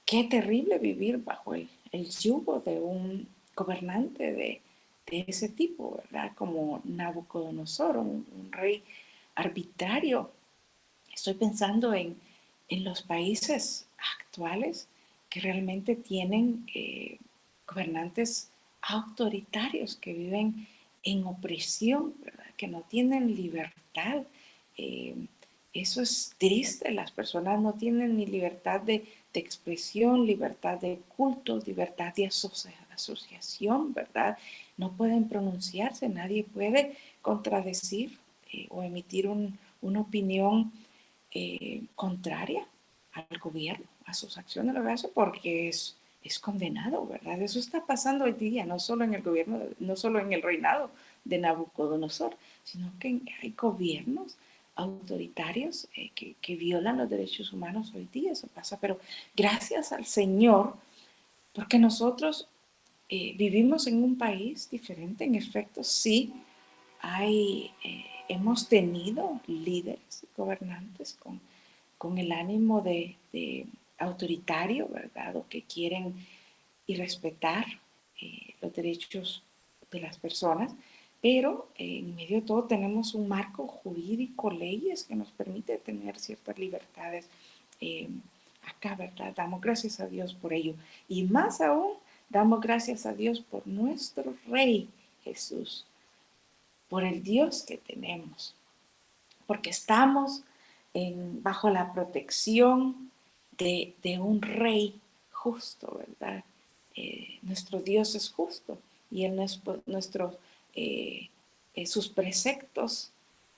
qué terrible vivir bajo el yugo de un gobernante de ese tipo, ¿verdad? Como Nabucodonosor, un rey arbitrario. Estoy pensando en los países actuales que realmente tienen gobernantes autoritarios que viven en opresión, ¿verdad? Que no tienen libertad. Eh, Eso es triste, las personas no tienen ni libertad de expresión, libertad de culto, libertad de asociación, ¿verdad? No pueden pronunciarse, nadie puede contradecir o emitir una opinión contraria al gobierno, a sus acciones, lo hace porque es condenado, ¿verdad? Eso está pasando hoy día, no solo en el gobierno, no solo en el reinado de Nabucodonosor, sino que hay gobiernos autoritarios que violan los derechos humanos hoy día, eso pasa, pero gracias al Señor, porque nosotros vivimos en un país diferente, en efecto, sí, hemos tenido líderes, gobernantes con el ánimo de autoritario, ¿verdad? O que quieren irrespetar los derechos de las personas, pero en medio de todo tenemos un marco jurídico, leyes que nos permite tener ciertas libertades eh, acá, ¿verdad? Damos gracias a Dios por ello. Y más aún, damos gracias a Dios por nuestro Rey Jesús, por el Dios que tenemos, porque estamos bajo la protección de un rey justo, ¿verdad? Nuestro Dios es justo y él eh, sus preceptos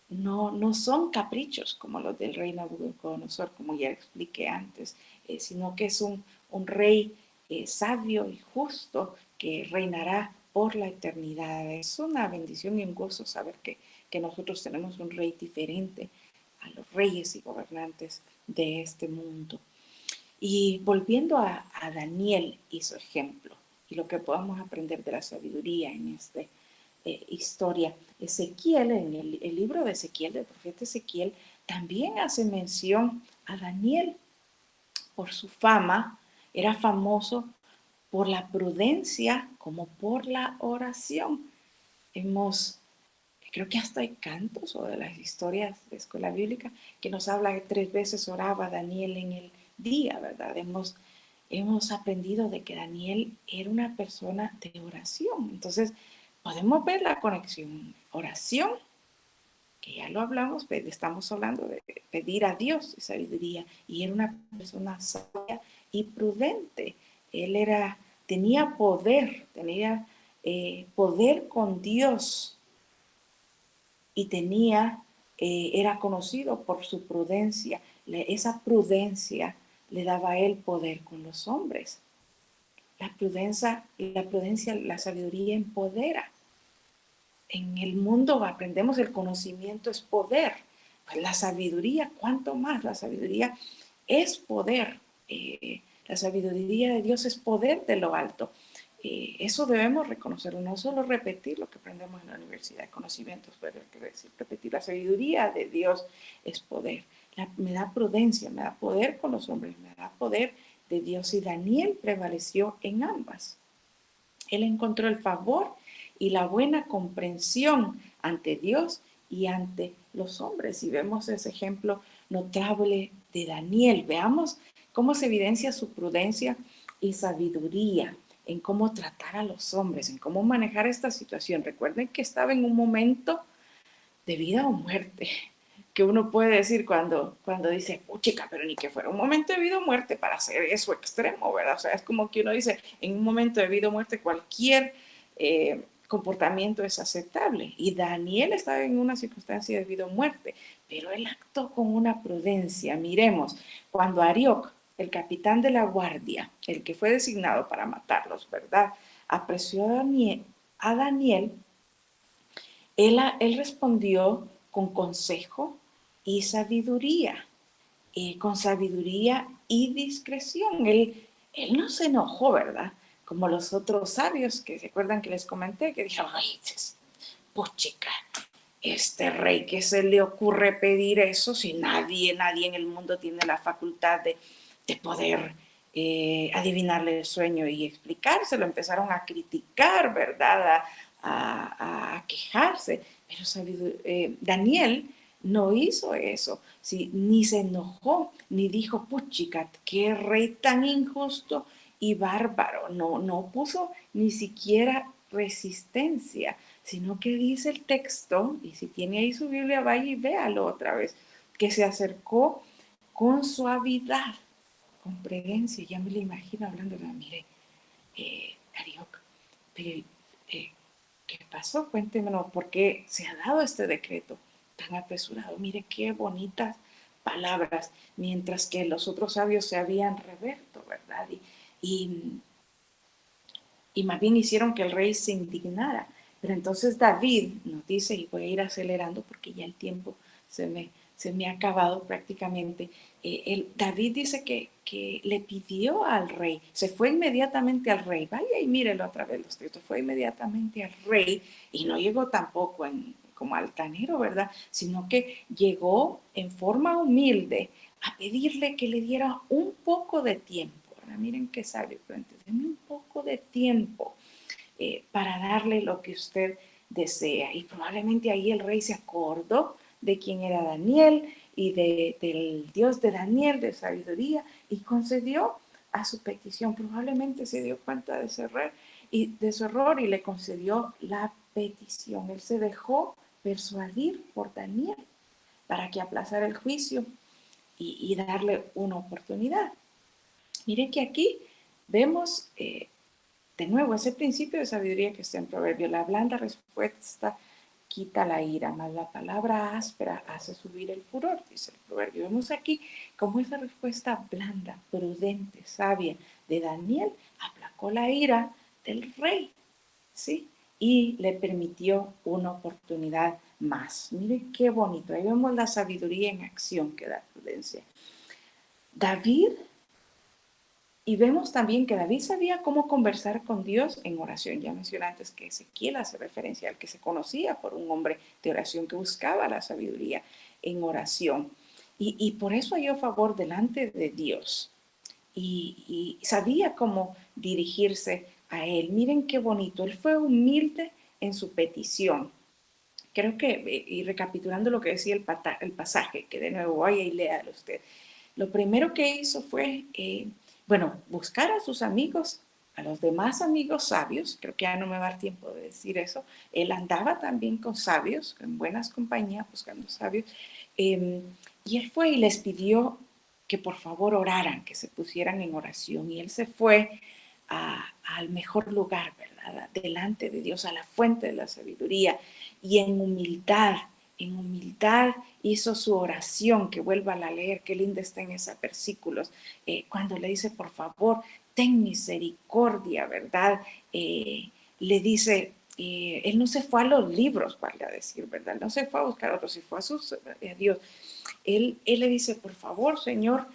no son caprichos como los del rey Nabucodonosor, como ya expliqué antes, sino que es un rey sabio y justo que reinará por la eternidad. Es una bendición y un gozo saber que nosotros tenemos un rey diferente a los reyes y gobernantes de este mundo. Y volviendo a Daniel y su ejemplo, y lo que podamos aprender de la sabiduría en esta historia, Ezequiel, en el libro de Ezequiel, del profeta Ezequiel, también hace mención a Daniel, por su fama, era famoso por la prudencia como por la oración. Creo que hasta hay cantos o de las historias de escuela bíblica que nos habla que 3 veces oraba Daniel en el día, ¿verdad? Hemos aprendido de que Daniel era una persona de oración. Entonces, podemos ver la conexión. Oración, que ya lo hablamos, estamos hablando de pedir a Dios sabiduría, y era una persona sabia y prudente. Tenía poder, poder con Dios, y era conocido por su prudencia. Esa prudencia le daba a él poder con los hombres. La sabiduría empodera. En el mundo aprendemos el conocimiento es poder. Pues la sabiduría, ¿cuánto más? La sabiduría es poder. La sabiduría de Dios es poder de lo alto. Eso debemos reconocerlo, no solo repetir lo que aprendemos en la universidad de conocimientos, pero repetir la sabiduría de Dios es poder. Me da prudencia, me da poder con los hombres, me da poder de Dios, y Daniel prevaleció en ambas. Él encontró el favor y la buena comprensión ante Dios y ante los hombres. Y vemos ese ejemplo notable de Daniel. Veamos cómo se evidencia su prudencia y sabiduría en cómo tratar a los hombres, en cómo manejar esta situación. Recuerden que estaba en un momento de vida o muerte, que uno puede decir cuando dice, chica, pero ni que fuera un momento de vida o muerte para hacer eso extremo, ¿verdad? O sea, es como que uno dice, en un momento de vida o muerte cualquier comportamiento es aceptable. Y Daniel estaba en una circunstancia de vida o muerte, pero él actuó con una prudencia. Miremos, cuando Arioc, el capitán de la guardia, el que fue designado para matarlos, ¿verdad?, apreció a Daniel, él respondió con consejo y sabiduría, con sabiduría y discreción. Él no se enojó, ¿verdad? Como los otros sabios, que se acuerdan que les comenté, que dijeron, ay, pues chica, este rey, ¿qué se le ocurre pedir eso si nadie en el mundo tiene la facultad de poder adivinarle el sueño y explicárselo? Empezaron a criticar, ¿verdad? A quejarse, pero Daniel no hizo eso, ¿sí? Ni se enojó, ni dijo, puchica, qué rey tan injusto y bárbaro. No puso ni siquiera resistencia, sino que dice el texto, y si tiene ahí su Biblia, vaya y véalo otra vez, que se acercó con suavidad, con prudencia. Ya me lo imagino hablando, mire, Carioca, pero ¿qué pasó? Cuéntemelo, ¿por qué se ha dado este decreto tan apresurado? Mire qué bonitas palabras, mientras que los otros sabios se habían reverto, ¿verdad? Y, y más bien hicieron que el rey se indignara. Pero entonces David nos dice, y voy a ir acelerando porque ya el tiempo se me ha acabado prácticamente. David dice que le pidió al rey, se fue inmediatamente al rey, vaya y mírelo otra vez los textos, fue inmediatamente al rey, y no llegó tampoco como altanero, ¿verdad? Sino que llegó en forma humilde a pedirle que le diera un poco de tiempo. Ahora miren qué sabio, pero denme un poco de tiempo para darle lo que usted desea. Y probablemente ahí el rey se acordó de quién era Daniel y del Dios de Daniel, de sabiduría, y concedió a su petición. Probablemente se dio cuenta de su error y le concedió la petición. Él se dejó persuadir por Daniel para que aplazara el juicio y darle una oportunidad. Miren que aquí vemos de nuevo ese principio de sabiduría que está en Proverbio. La blanda respuesta quita la ira, mas la palabra áspera hace subir el furor, dice el Proverbio. Vemos aquí cómo esa respuesta blanda, prudente, sabia de Daniel aplacó la ira del rey, ¿sí? Y le permitió una oportunidad más. Miren qué bonito. Ahí vemos la sabiduría en acción que da prudencia. David. Y vemos también que David sabía cómo conversar con Dios en oración. Ya mencioné antes que Ezequiel hace referencia al que se conocía por un hombre de oración que buscaba la sabiduría en oración. Y por eso halló favor delante de Dios. y sabía cómo dirigirse a él. Miren qué bonito, él fue humilde en su petición. Creo que, y recapitulando lo que decía el pasaje, que de nuevo vaya y léalo usted, lo primero que hizo fue, bueno, buscar a sus amigos, a los demás amigos sabios. Creo que ya no me va a dar tiempo de decir eso. Él andaba también con sabios, en buenas compañías, buscando sabios. Y él fue y les pidió que por favor oraran, que se pusieran en oración. Y él se fue al mejor lugar, ¿verdad? Delante de Dios, a la fuente de la sabiduría. Y en humildad hizo su oración, que vuelva a leer, qué linda está en esos versículos, cuando le dice, por favor, ten misericordia, ¿verdad? Le dice, él no se fue a los libros, para decir, ¿verdad? No se fue a buscar a otros, se fue a Dios. Él le dice, por favor, Señor,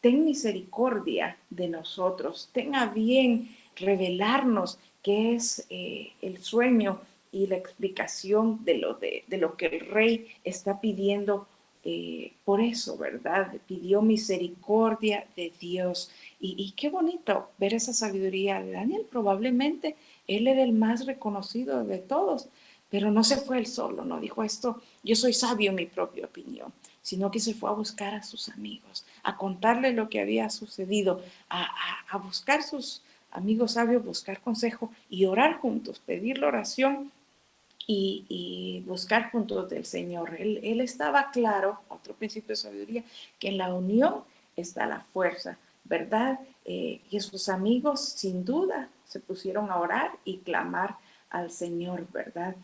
ten misericordia de nosotros, tenga bien revelarnos qué es el sueño y la explicación de lo que el rey está pidiendo. Por eso, ¿verdad? Pidió misericordia de Dios. Y qué bonito ver esa sabiduría de Daniel. Probablemente él era el más reconocido de todos, pero no se fue él solo, no dijo esto, yo soy sabio en mi propia opinión, sino que se fue a buscar a sus amigos, a contarle lo que había sucedido, a buscar sus amigos sabios, buscar consejo y orar juntos, pedir la oración y buscar juntos del Señor. Él estaba claro, otro principio de sabiduría, que en la unión está la fuerza, ¿verdad? Y sus amigos sin duda se pusieron a orar y clamar al Señor, ¿verdad?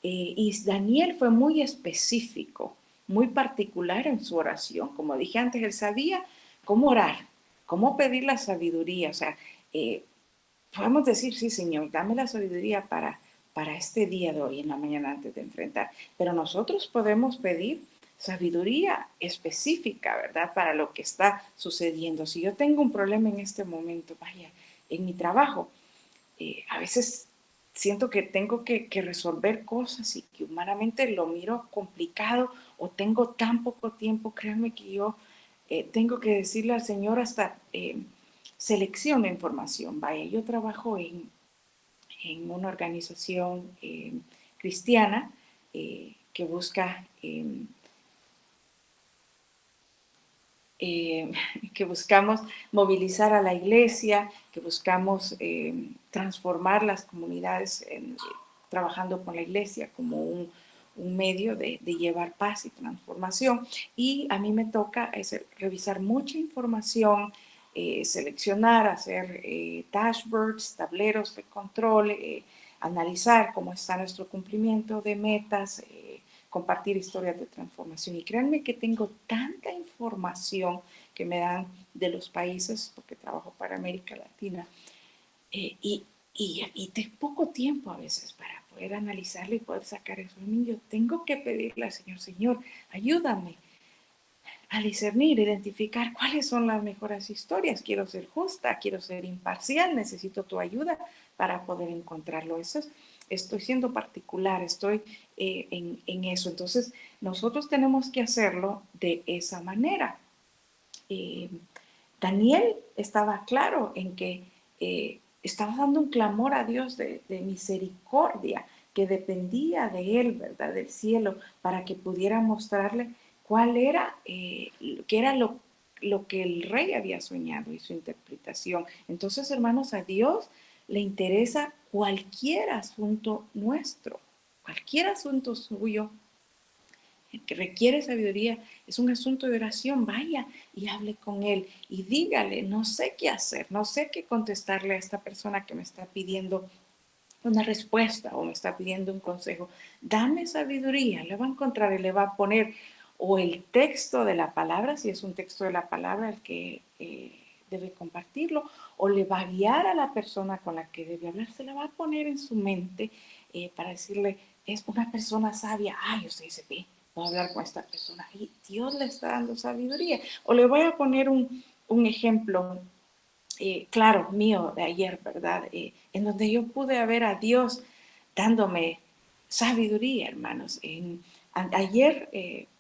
Y Daniel fue muy específico, muy particular en su oración. Como dije antes, él sabía cómo orar, cómo pedir la sabiduría. O sea, eh, podemos decir, sí, Señor, dame la sabiduría para este día de hoy, en la mañana antes de enfrentar. Pero nosotros podemos pedir sabiduría específica, ¿verdad? Para lo que está sucediendo. Si yo tengo un problema en este momento, vaya, en mi trabajo, a veces siento que tengo que resolver cosas y que humanamente lo miro complicado o tengo tan poco tiempo, créanme que yo tengo que decirle al Señor hasta selección de información. Vaya, yo trabajo en una organización cristiana que busca eh, que buscamos movilizar a la iglesia, que buscamos transformar las comunidades trabajando con la iglesia como un medio de llevar paz y transformación. Y a mí me toca revisar mucha información, seleccionar, hacer dashboards, tableros de control, analizar cómo está nuestro cumplimiento de metas, compartir historias de transformación. Y créanme que tengo tanta información que me dan de los países, porque trabajo para América Latina, eh, y, y tengo poco tiempo a veces para poder analizarlo y poder sacar eso. Yo tengo que pedirle al Señor, Señor, ayúdame a discernir, identificar cuáles son las mejores historias. Quiero ser justa, quiero ser imparcial, necesito tu ayuda para poder encontrarlo. Estoy siendo particular, estoy en eso. Entonces, nosotros tenemos que hacerlo de esa manera. Eh, Daniel estaba claro en que estaba dando un clamor a Dios de misericordia, que dependía de él, ¿verdad? Del cielo, para que pudiera mostrarle cuál era, qué era lo que el rey había soñado y su interpretación. Entonces, hermanos, a Dios le interesa cualquier asunto nuestro, cualquier asunto suyo que requiere sabiduría, es un asunto de oración, vaya y hable con él y dígale, no sé qué hacer, no sé qué contestarle a esta persona que me está pidiendo una respuesta o me está pidiendo un consejo. Dame sabiduría, le va a encontrar y le va a poner o el texto de la palabra, si es un texto de la palabra el que debe compartirlo, o le va a guiar a la persona con la que debe hablar, se la va a poner en su mente para decirle, es una persona sabia, ay, usted dice, ve, voy a hablar con esta persona y Dios le está dando sabiduría. O le voy a poner un ejemplo claro, mío de ayer, ¿verdad? En donde yo pude ver a Dios dándome sabiduría, hermanos, Ayer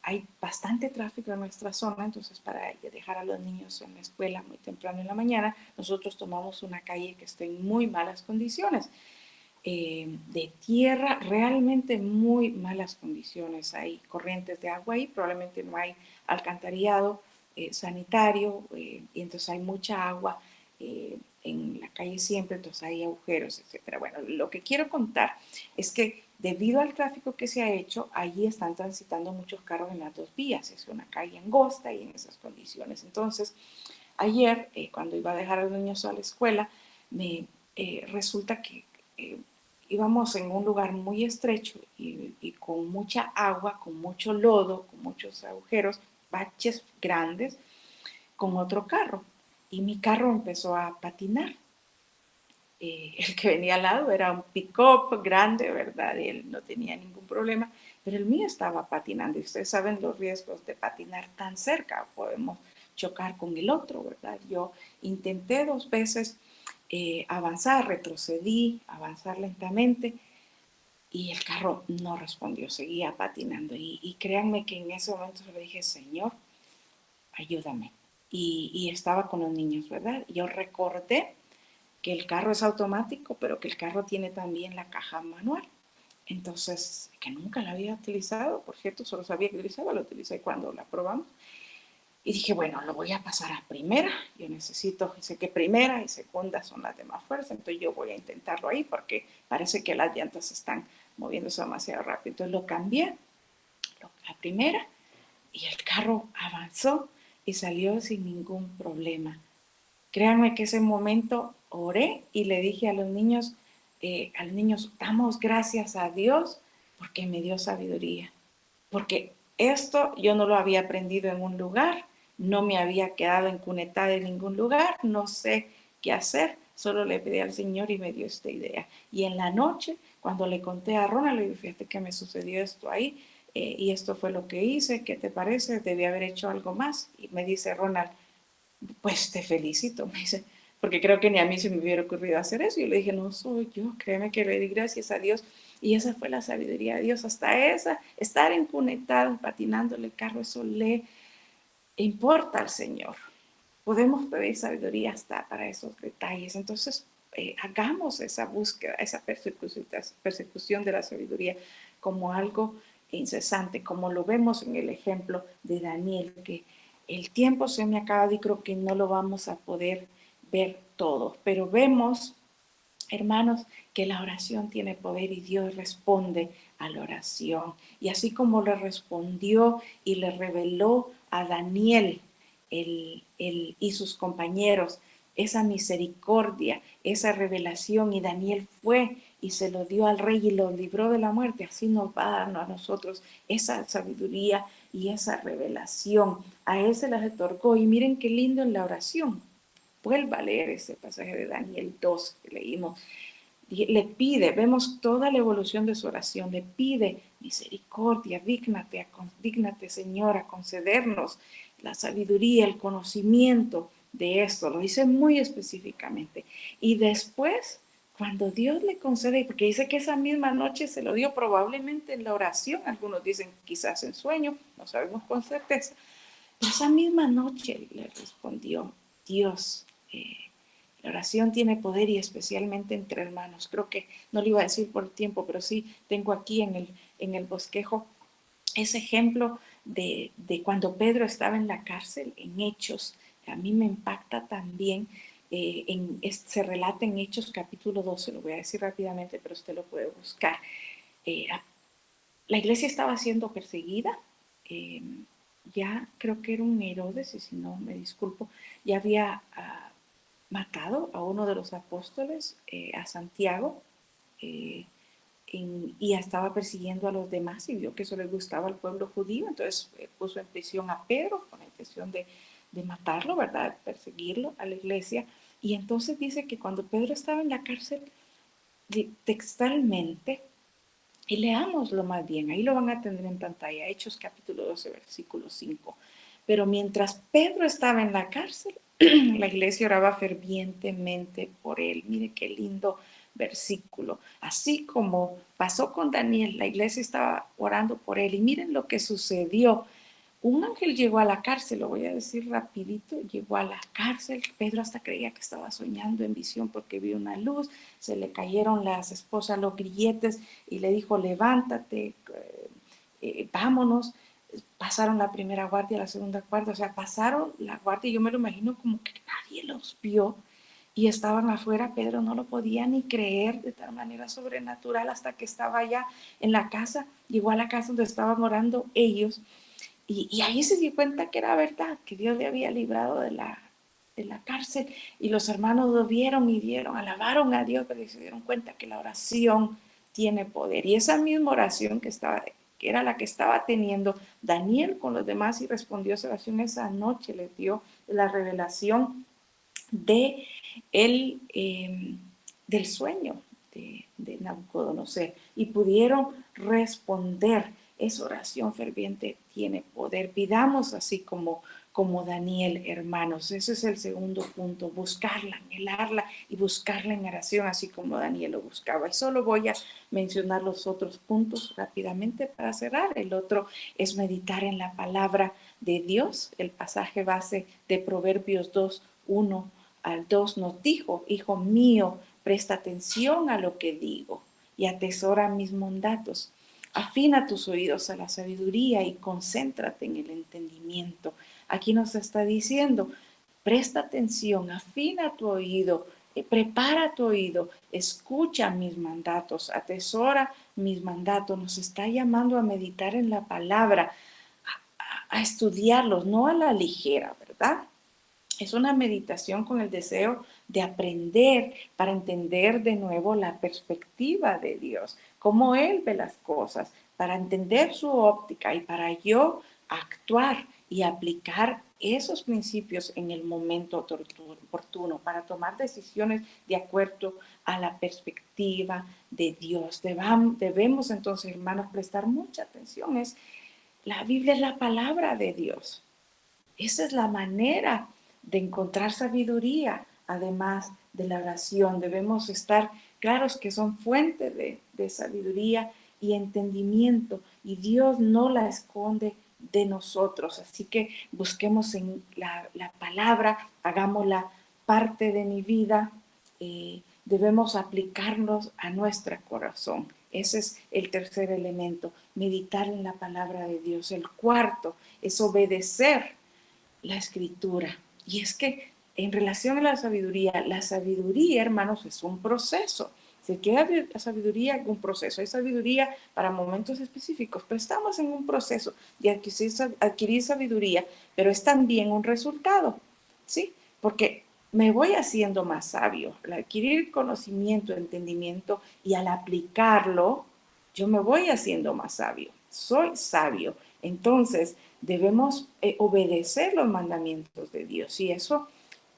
hay bastante tráfico en nuestra zona, entonces para dejar a los niños en la escuela muy temprano en la mañana, nosotros tomamos una calle que está en muy malas condiciones, de tierra, realmente muy malas condiciones. Hay corrientes de agua ahí, probablemente no hay alcantarillado sanitario, y entonces hay mucha agua en la calle siempre, entonces hay agujeros, etcétera. Bueno, lo que quiero contar es que debido al tráfico que se ha hecho, allí están transitando muchos carros en las dos vías, es una calle angosta y en esas condiciones. Entonces, ayer, cuando iba a dejar a los niños a la escuela, resulta que eh, íbamos en un lugar muy estrecho y con mucha agua, con mucho lodo, con muchos agujeros, baches grandes, con otro carro. Y mi carro empezó a patinar. El que venía al lado era un pick-up grande, ¿verdad? Y él no tenía ningún problema, pero el mío estaba patinando. Y ustedes saben los riesgos de patinar tan cerca. Podemos chocar con el otro, ¿verdad? Yo intenté 2 veces avanzar, retrocedí, avanzar lentamente y el carro no respondió, seguía patinando. Y créanme que en ese momento le dije, Señor, ayúdame. Y estaba con los niños, ¿verdad? Yo recordé que el carro es automático, pero que el carro tiene también la caja manual. Entonces, que nunca la había utilizado, por cierto, solo sabía que utilizaba, lo utilicé cuando la probamos. Y dije, bueno, lo voy a pasar a primera. Yo necesito, sé que primera y segunda son las de más fuerza, entonces yo voy a intentarlo ahí porque parece que las llantas están moviéndose demasiado rápido. Entonces lo cambié a primera y el carro avanzó y salió sin ningún problema. Créanme que ese momento oré y le dije a los niños, damos gracias a Dios porque me dio sabiduría. Porque esto yo no lo había aprendido en un lugar, no me había quedado encunetada en ningún lugar, no sé qué hacer, solo le pedí al Señor y me dio esta idea. Y en la noche, cuando le conté a Ronald, le dije, fíjate que me sucedió esto ahí, y esto fue lo que hice, ¿qué te parece? Debí haber hecho algo más. Y me dice Ronald, pues te felicito, me dice, porque creo que ni a mí se me hubiera ocurrido hacer eso. Y yo le dije, no soy yo, créeme que le di gracias a Dios. Y esa fue la sabiduría de Dios. Hasta esa, estar enconectado, patinándole el carro, eso le importa al Señor. Podemos pedir sabiduría hasta para esos detalles. Entonces, hagamos esa búsqueda, esa persecución de la sabiduría como algo incesante, como lo vemos en el ejemplo de Daniel, que el tiempo se me acaba y creo que no lo vamos a poder ver todo, pero vemos, hermanos, que la oración tiene poder y Dios responde a la oración. Y así como le respondió y le reveló a Daniel y sus compañeros esa misericordia, esa revelación, y Daniel fue y se lo dio al rey y lo libró de la muerte, así nos va a dar a nosotros esa sabiduría y esa revelación. A él se las otorgó. Y miren qué lindo en la oración. Vuelva a leer ese pasaje de Daniel 2 que leímos. Le pide, vemos toda la evolución de su oración, le pide misericordia, dígnate Señor a concedernos la sabiduría, el conocimiento de esto, lo dice muy específicamente. Y después, cuando Dios le concede, porque dice que esa misma noche se lo dio probablemente en la oración, algunos dicen quizás en sueño, no sabemos con certeza, pero esa misma noche le respondió Dios. La oración tiene poder y especialmente entre hermanos. Creo que no lo iba a decir por el tiempo, pero sí tengo aquí en el bosquejo ese ejemplo de cuando Pedro estaba en la cárcel, en Hechos. A mí me impacta también. Se relata en Hechos capítulo 12, lo voy a decir rápidamente, pero usted lo puede buscar. Eh, la iglesia estaba siendo perseguida. eh, ya creo que era un Herodes, y si no, me disculpo, ya había matado a uno de los apóstoles, a Santiago, eh, y estaba persiguiendo a los demás y vio que eso le gustaba al pueblo judío, entonces puso en prisión a Pedro con la intención de matarlo, ¿verdad? Perseguirlo a la iglesia. Y entonces dice que cuando Pedro estaba en la cárcel, textualmente, y leámoslo más bien, ahí lo van a tener en pantalla, Hechos capítulo 12, versículo 5. Pero mientras Pedro estaba en la cárcel, la iglesia oraba fervientemente por él. Mire qué lindo versículo. Así como pasó con Daniel, la iglesia estaba orando por él y miren lo que sucedió. Un ángel llegó a la cárcel, lo voy a decir rapidito, llegó a la cárcel. Pedro hasta creía que estaba soñando en visión porque vio una luz, se le cayeron las esposas los grilletes y le dijo, levántate, vámonos. Pasaron la primera guardia, la segunda guardia, o sea, pasaron la guardia y yo me lo imagino como que nadie los vio y estaban afuera. Pedro no lo podía ni creer de tal manera sobrenatural hasta que estaba allá en la casa, llegó a la casa donde estaban orando ellos y ahí se dio cuenta que era verdad, que Dios le había librado de la cárcel y los hermanos lo vieron y vieron, alabaron a Dios, pero se dieron cuenta que la oración tiene poder. Y esa misma oración que era la que estaba teniendo Daniel con los demás y respondió a esa oración esa noche, les dio la revelación de el, del sueño de Nabucodonosor y pudieron responder. Esa oración ferviente tiene poder. Pidamos así como Daniel, hermanos. Ese es el segundo punto, buscarla, anhelarla y buscarla en oración, así como Daniel lo buscaba. Y solo voy a mencionar los otros puntos rápidamente para cerrar. El otro es meditar en la palabra de Dios. El pasaje base de Proverbios 2:1 al 2 nos dijo, hijo mío, presta atención a lo que digo y atesora mis mandatos. Afina tus oídos a la sabiduría y concéntrate en el entendimiento. Aquí nos está diciendo, presta atención, afina tu oído, prepara tu oído, escucha mis mandatos, atesora mis mandatos. Nos está llamando a meditar en la palabra, a estudiarlos, no a la ligera, ¿verdad? Es una meditación con el deseo de aprender para entender de nuevo la perspectiva de Dios, cómo Él ve las cosas, para entender su óptica y para yo actuar y aplicar esos principios en el momento oportuno, para tomar decisiones de acuerdo a la perspectiva de Dios. Debemos entonces, hermanos, prestar mucha atención. La Biblia es la palabra de Dios. Esa es la manera de encontrar sabiduría, además de la oración. Debemos estar claros que son fuente de sabiduría y entendimiento, y Dios no la esconde de nosotros. Así que busquemos en la palabra, hagámosla parte de mi vida. Debemos aplicarnos a nuestro corazón. Ese es el tercer elemento, meditar en la palabra de Dios. El cuarto es obedecer la escritura. Y es que en relación a la sabiduría, hermanos, es un proceso. Se queda la sabiduría en un proceso. Hay sabiduría para momentos específicos, pero estamos en un proceso de adquirir sabiduría, pero es también un resultado, ¿sí? Porque me voy haciendo más sabio. Al adquirir conocimiento, entendimiento y al aplicarlo, yo me voy haciendo más sabio. Soy sabio. Entonces, debemos obedecer los mandamientos de Dios y eso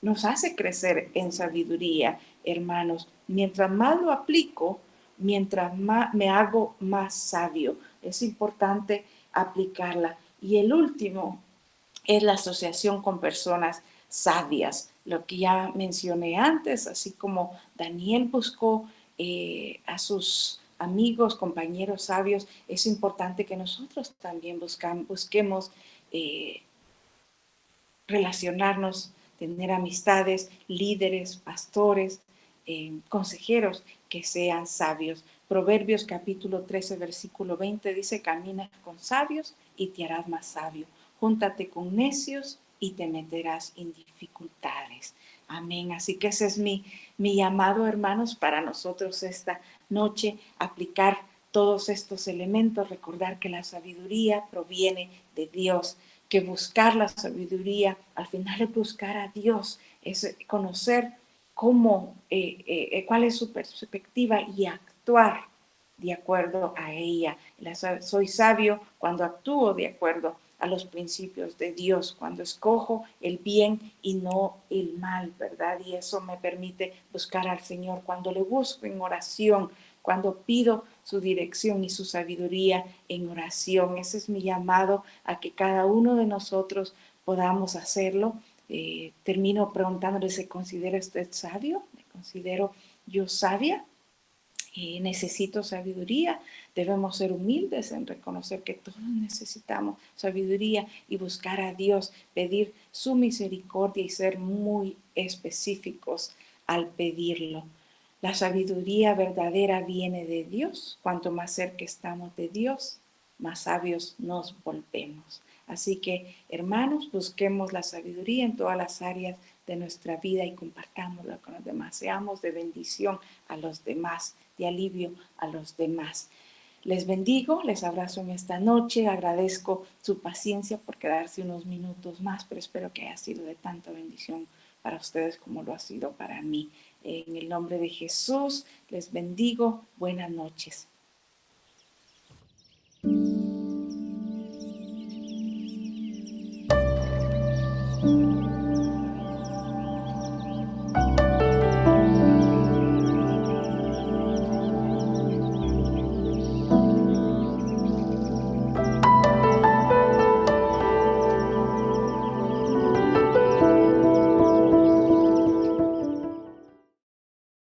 nos hace crecer en sabiduría, hermanos. Mientras más lo aplico, mientras más me hago más sabio. Es importante aplicarla. Y el último es la asociación con personas sabias, lo que ya mencioné antes, así como Daniel buscó a sus amigos, compañeros sabios, es importante que nosotros también busquemos eh, relacionarnos, tener amistades, líderes, pastores, consejeros que sean sabios. Proverbios capítulo 13, versículo 20 dice, camina con sabios y te harás más sabio. Júntate con necios y te meterás en dificultades. Amén. Así que ese es mi llamado, hermanos, para nosotros esta noche, aplicar todos estos elementos, recordar que la sabiduría proviene de Dios, que buscar la sabiduría, al final es buscar a Dios, es conocer cuál es su perspectiva y actuar de acuerdo a ella. Soy sabio cuando actúo de acuerdo a los principios de Dios, cuando escojo el bien y no el mal, ¿verdad? Y eso me permite buscar al Señor cuando le busco en oración, cuando pido su dirección y su sabiduría en oración. Ese es mi llamado a que cada uno de nosotros podamos hacerlo. Termino preguntándole, ¿se considera usted sabio? ¿Me considero yo sabia? necesito sabiduría. Debemos ser humildes en reconocer que todos necesitamos sabiduría y buscar a Dios, pedir su misericordia y ser muy específicos al pedirlo. La sabiduría verdadera viene de Dios. Cuanto más cerca estamos de Dios, más sabios nos volvemos. Así que, hermanos, busquemos la sabiduría en todas las áreas de nuestra vida y compartámosla con los demás. Seamos de bendición a los demás, de alivio a los demás. Les bendigo, les abrazo en esta noche, agradezco su paciencia por quedarse unos minutos más, pero espero que haya sido de tanta bendición para ustedes como lo ha sido para mí. En el nombre de Jesús, les bendigo, buenas noches.